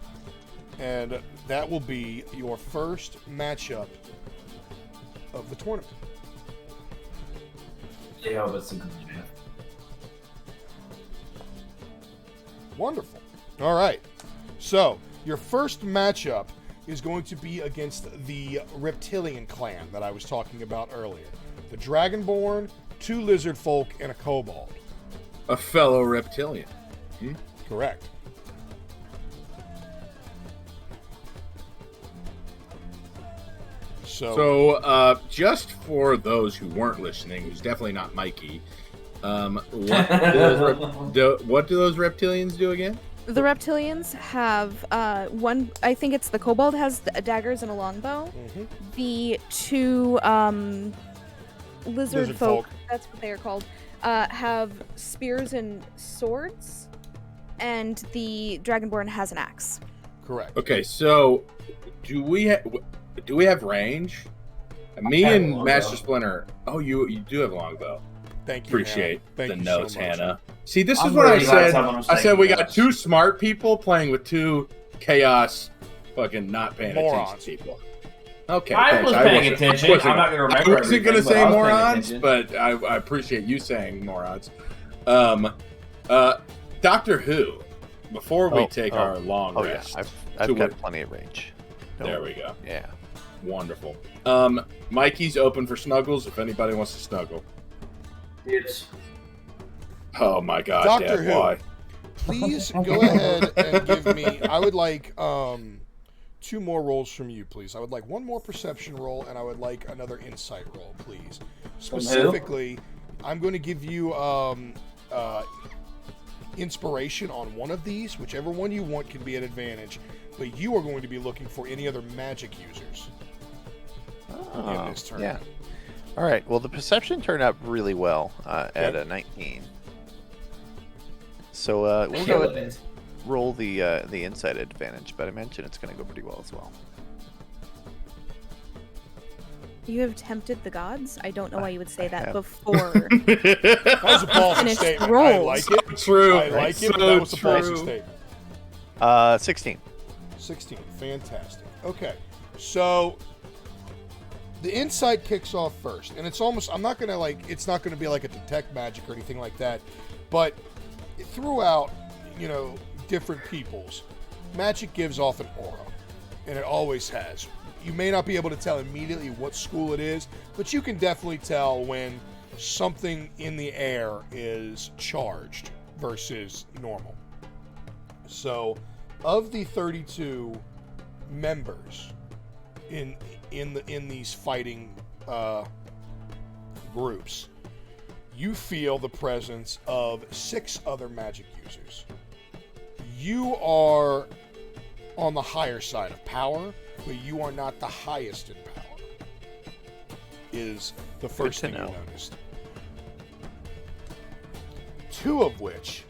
and that will be your first matchup of the tournament. Yeah, but it's a good man. Wonderful. All right. So, your first matchup is going to be against the Reptilian clan that I was talking about earlier. The Dragonborn, 2 lizard folk, and a kobold. A fellow reptilian. Correct. So, just for those who weren't listening, who's definitely not Mikey, what do those reptilians do again? The reptilians have one. I think it's the kobold has daggers and a longbow. Mm-hmm. The 2 lizard folk, that's what they are called, have spears and swords, and the dragonborn has an axe. Correct. Okay, so do we have range? Me and Master Splinter. Oh, you do have a longbow. Thank you. Appreciate Thank the you notes, so much. Hannah. See, this is what I said. I said we got 2 smart people playing with 2 chaos, fucking not paying attention people. Okay, I was paying attention. I'm not gonna remember. I wasn't gonna say morons, but I appreciate you saying morons. Doctor Who. Before we take our long rest, I've got plenty of range. There we go. Yeah. Wonderful. Mikey's open for snuggles if anybody wants to snuggle. Yes. Oh my God, Doctor Dad, Who. why? Please go ahead and give me. I would like 2 more rolls from you, please. I would like 1 more perception roll, and I would like another insight roll, please. Specifically, I'm going to give you inspiration on one of these. Whichever one you want can be an advantage, but you are going to be looking for any other magic users in this turn. Yeah. All right. Well, the perception turned out really well at a 19. So we'll go ahead and roll the insight advantage, but I mentioned it's going to go pretty well as well. You have tempted the gods? I don't know why you would say that before. That was a ballsy statement. I like it. True. I like it, but that was a ballsy statement. 16. 16. Fantastic. Okay. So the insight kicks off first, and it's almost, I'm not going to it's not going to be like a detect magic or anything like that, but throughout, different peoples, magic gives off an aura, and it always has. You may not be able to tell immediately what school it is, but you can definitely tell when something in the air is charged versus normal. So, of the 32 members in these fighting groups, you feel the presence of 6 other magic users. You are on the higher side of power, but you are not the highest in power, is the first thing you noticed. 2 of which,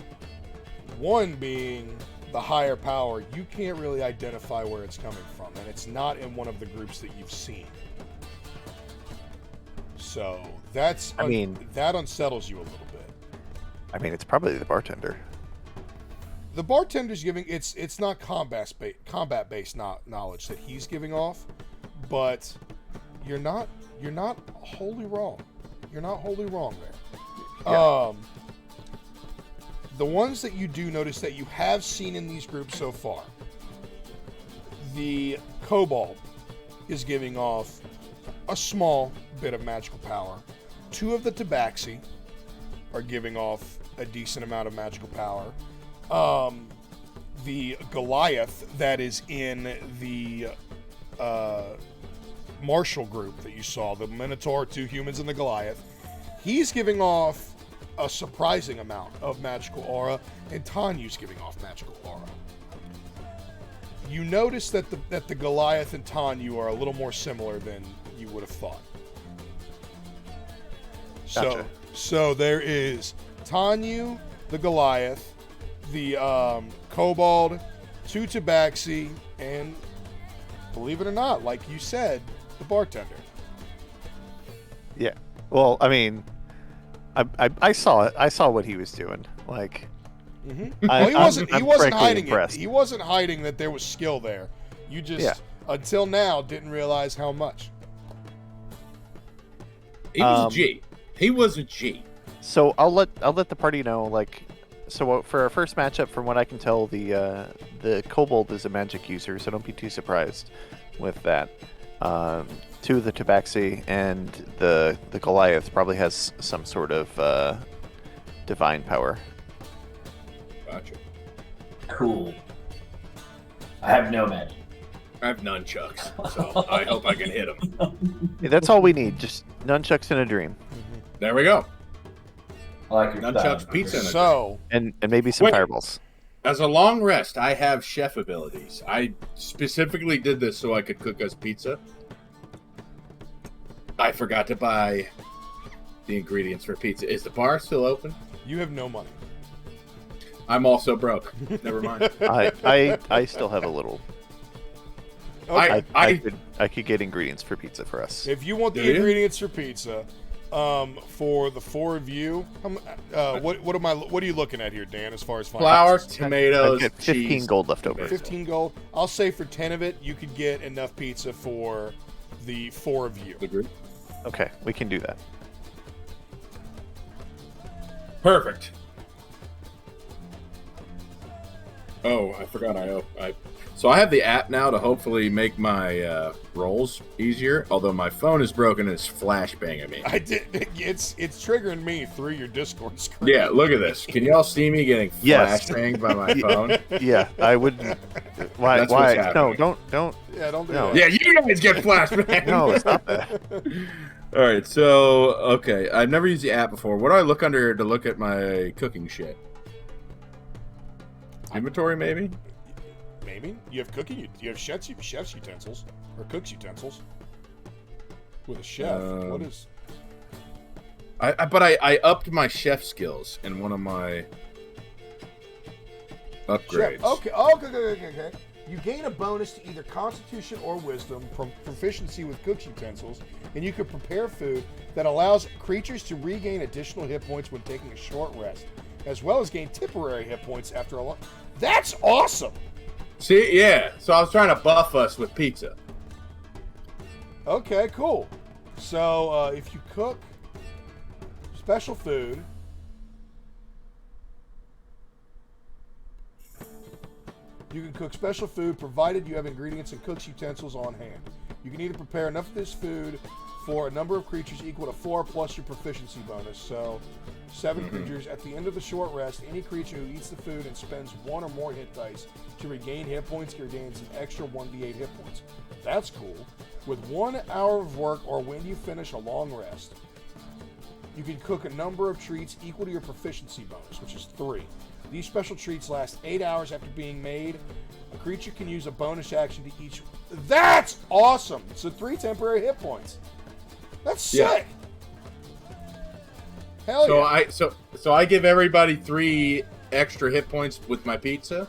one being the higher power, you can't really identify where it's coming from, and it's not in one of the groups that you've seen. So that unsettles you a little bit. I mean, it's probably the bartender. The bartender's giving it's not combat based knowledge that he's giving off, but you're not wholly wrong. You're not wholly wrong there. Yeah. The ones that you do notice that you have seen in these groups so far, the kobold is giving off a small bit of magical power. 2 of the tabaxi are giving off a decent amount of magical power. The Goliath that is in the martial group that you saw, the Minotaur, 2 humans, and the Goliath, he's giving off a surprising amount of magical aura, and Tanyu's giving off magical aura. You notice that the Goliath and Tanyu are a little more similar than you would have thought. Gotcha. So there is Tanyu, the Goliath, the kobold, 2 tabaxi, and believe it or not, like you said, the bartender. Yeah. Well, I mean, I saw it. I saw what he was doing. Like, Well, he wasn't hiding impressed. it. He wasn't hiding that there was skill there. You just, until now, didn't realize how much. He was a G. He was a G. So I'll let the party know. Like, so for our first matchup, from what I can tell, the kobold is a magic user, so don't be too surprised with that. 2 of the tabaxi and the Goliath probably has some sort of divine power. Gotcha. Cool. I have no magic. I have nunchucks, so I hope I can hit them. Yeah, that's all we need. Just nunchucks in a dream. There we go. I like your Nunchucks, pizza, in and maybe some fireballs. As a long rest, I have chef abilities. I specifically did this so I could cook us pizza. I forgot to buy the ingredients for pizza. Is the bar still open? You have no money. I'm also broke. Never mind. I still have a little. Okay. I could get ingredients for pizza for us. If you want the ingredients for pizza, for the 4 of you, what are you looking at here, Dan? As far as flour, tomatoes, I've got 15 cheese, gold left over. 15 gold. I'll say for 10 of it, you could get enough pizza for the 4 of you. Okay, we can do that. Perfect. Oh, I forgot so I have the app now to hopefully make my rolls easier. Although my phone is broken and it's flashbanging me. It's triggering me through your Discord screen. Yeah, look at this. Can y'all see me getting flashbanged by my phone? Yeah, I would. Why? That's what's Why? happening. No, don't. Yeah, don't do No. that. Yeah, you guys get flashbang. No, stop that. All right, so okay, I've never used the app before. What do I look under to look at my cooking shit? Inventory, maybe. Maybe you have cooking. You have chef's utensils or cook's utensils. With a chef, what is? But I upped my chef skills in one of my upgrades. Chef. Okay. You gain a bonus to either Constitution or Wisdom from proficiency with cook's utensils, and you can prepare food that allows creatures to regain additional hit points when taking a short rest, as well as gain temporary hit points after a long. That's awesome. See, yeah. So I was trying to buff us with pizza. Okay, cool. So if you cook special food, you can cook special food provided you have ingredients and cook's utensils on hand. You can either prepare enough of this food for a number of creatures equal to 4 plus your proficiency bonus. So 7 creatures. At the end of the short rest, any creature who eats the food and spends 1 or more hit dice to regain hit points gains an extra 1d8 hit points. That's cool. With 1 hour of work or when you finish a long rest, you can cook a number of treats equal to your proficiency bonus, which is 3. These special treats last 8 hours after being made. A creature can use a bonus action to each. That's awesome! So 3 temporary hit points. That's sick. Hell yeah! So I give everybody 3 extra hit points with my pizza.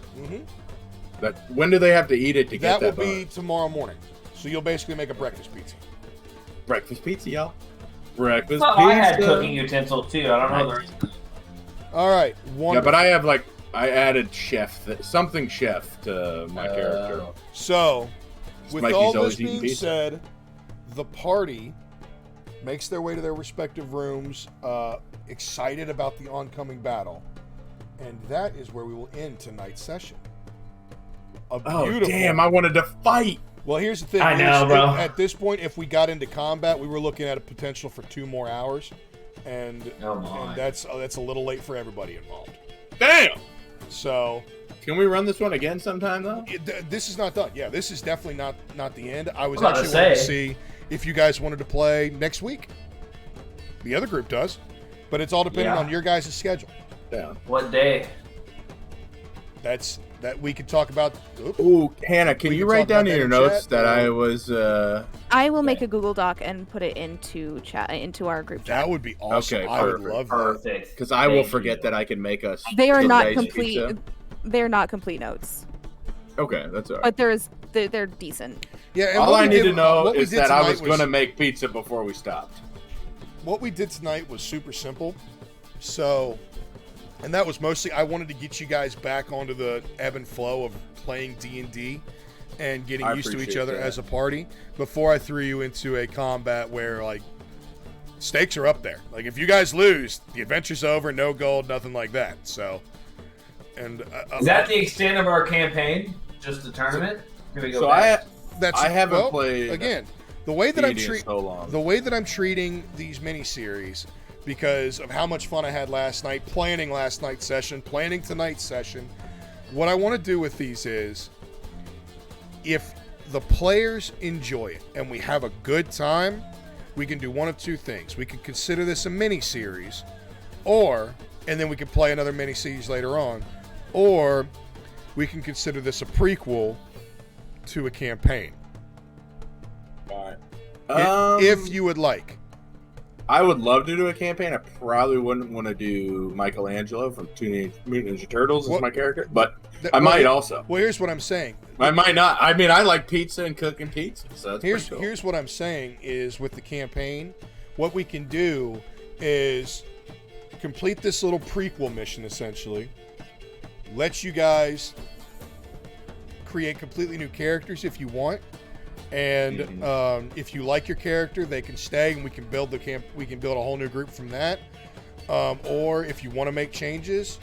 When do they have to eat it to get that? That will be tomorrow morning. So you'll basically make a breakfast pizza. Breakfast pizza, y'all. Breakfast Well, pizza. I had cooking utensils too. I don't know the reason. All right. Yeah, but I added something chef to my character. So, with Mikey's all always this eating being pizza. said, the party makes their way to their respective rooms, excited about the oncoming battle, and that is where we will end tonight's session. Oh, damn! I wanted to fight. Well, here's the thing. I know, bro. At this point, if we got into combat, we were looking at a potential for 2 more hours, and that's a little late for everybody involved. Damn. So, can we run this one again sometime though? This is not done. Yeah, this is definitely not the end. I was I'm about actually to wanting to say. see if you guys wanted to play next week. The other group does, but it's all dependent on your guys' schedule. Yeah. What day? That we could talk about. Ooh, Hannah, can you write down in your notes that I was? I will make a Google Doc and put it into our group chat. That would be awesome. Okay, I would love that. Because I will forget that I can make us. They are not today's complete. pizza. They're not complete notes, Okay, that's all right. but they're decent. Yeah. And All what I we need did- to know what we is did that I tonight was going to make pizza before we stopped. What we did tonight was super simple. So, and that was mostly I wanted to get you guys back onto the ebb and flow of playing D&D and getting I used to each appreciate other that. as a party before I threw you into a combat where like stakes are up there. Like if you guys lose, the adventure's over, no gold, nothing like that. So, and Is that the extent of our campaign? Just the tournament? Can we go So back? I haven't played again. The way that D&D in so long. the way that I'm treating these mini-series, because of how much fun I had last night, planning last night's session, planning tonight's session, what I want to do with these is, if the players enjoy it and we have a good time, we can do one of 2 things. We can consider this a mini-series, and then we can play another mini-series later on, or we can consider this a prequel to a campaign. If you would like. I would love to do a campaign. I probably wouldn't want to do Michelangelo from Teenage Mutant Ninja Turtles as my character, but I might also. Well, here's what I'm saying. I might not. I mean, I like pizza and cooking pizza, so that's pretty cool. Here's what I'm saying is with the campaign, what we can do is complete this little prequel mission essentially. Let you guys create completely new characters if you want. And if you like your character, they can stay, and we can build we can build a whole new group from that. Or if you want to make changes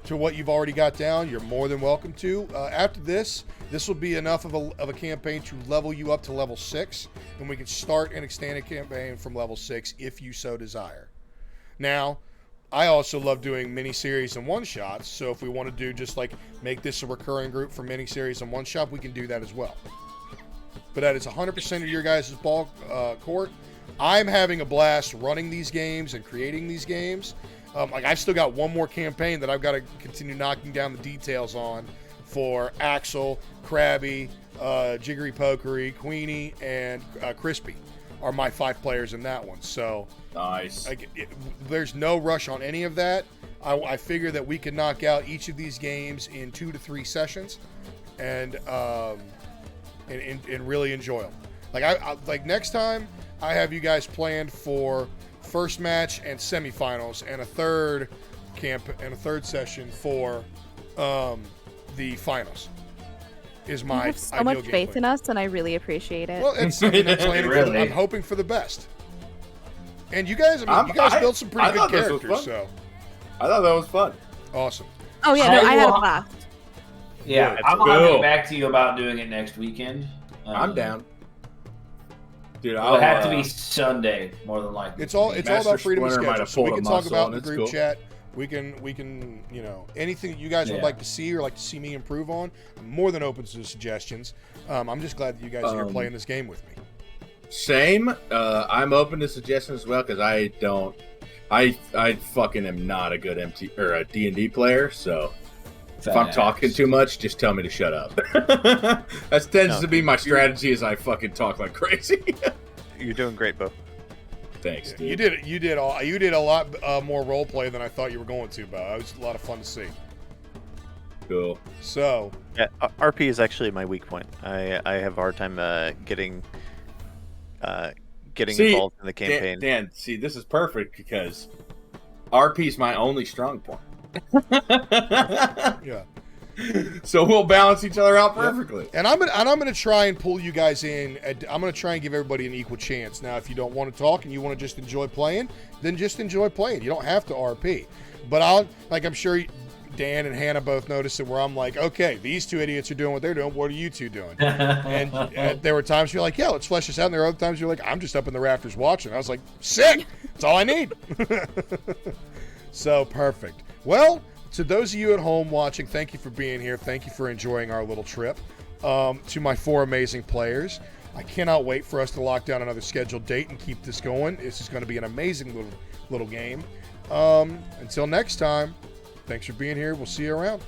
to what you've already got down, you're more than welcome to. After this will be enough of a campaign to level you up to level 6, and we can start an extended campaign from level 6 if you so desire. Now, I also love doing mini-series and one-shots, so if we want to do just like make this a recurring group for mini-series and one-shot, we can do that as well. But that is 100% of your guys' ball court. I'm having a blast running these games and creating these games. Like I've still got one more campaign that I've got to continue knocking down the details on for Axel, Krabby, Jiggery Pokery, Queenie, and Crispy are my 5 players in that one. So nice. There's no rush on any of that. I figure that we can knock out each of these games in 2 to 3 sessions, and really enjoy them. Like next time, I have you guys planned for first match and semifinals, and a third session for the finals. Is my you have so much faith in us, and I really appreciate it. Well, I'm hoping for the best. And you guys, you guys built some pretty good characters, so I thought that was fun. Awesome. Oh yeah, no, I had a blast. Yeah, I'm gonna get back to you about doing it next weekend. I'm down. Dude, it'll have to be Sunday, more than likely. It's all about freedom of schedule. So we can talk about in the group chat. We can, anything that you guys would like to see or like to see me improve on, I'm more than open to suggestions. I'm just glad that you guys are here playing this game with me. Same. I'm open to suggestions as well, because I fucking am not a good a D&D player, so if I'm talking too much, just tell me to shut up. That tends to be my strategy, as I fucking talk like crazy. You're doing great, Beau. Thanks, dude. You did a lot more role play than I thought you were going to, Beau. It was a lot of fun to see. Cool. So yeah, RP is actually my weak point. I have a hard time getting involved in the campaign. Dan, see, this is perfect because RP is my only strong point. Yeah. So we'll balance each other out perfectly. And I'm gonna try and pull you guys in. I'm gonna try and give everybody an equal chance. Now, if you don't want to talk and you want to just enjoy playing, then just enjoy playing. You don't have to RP. But I'm sure Dan and Hannah both noticed it, where I'm like, okay, these 2 idiots are doing what they're doing. What are you 2 doing? and there were times you're like, yeah, let's flesh this out. And there were other times you're like, I'm just up in the rafters watching. I was like, sick. That's all I need. So perfect. Well, to those of you at home watching, thank you for being here. Thank you for enjoying our little trip. To my 4 amazing players, I cannot wait for us to lock down another scheduled date and keep this going. This is going to be an amazing little game. Until next time, thanks for being here. We'll see you around.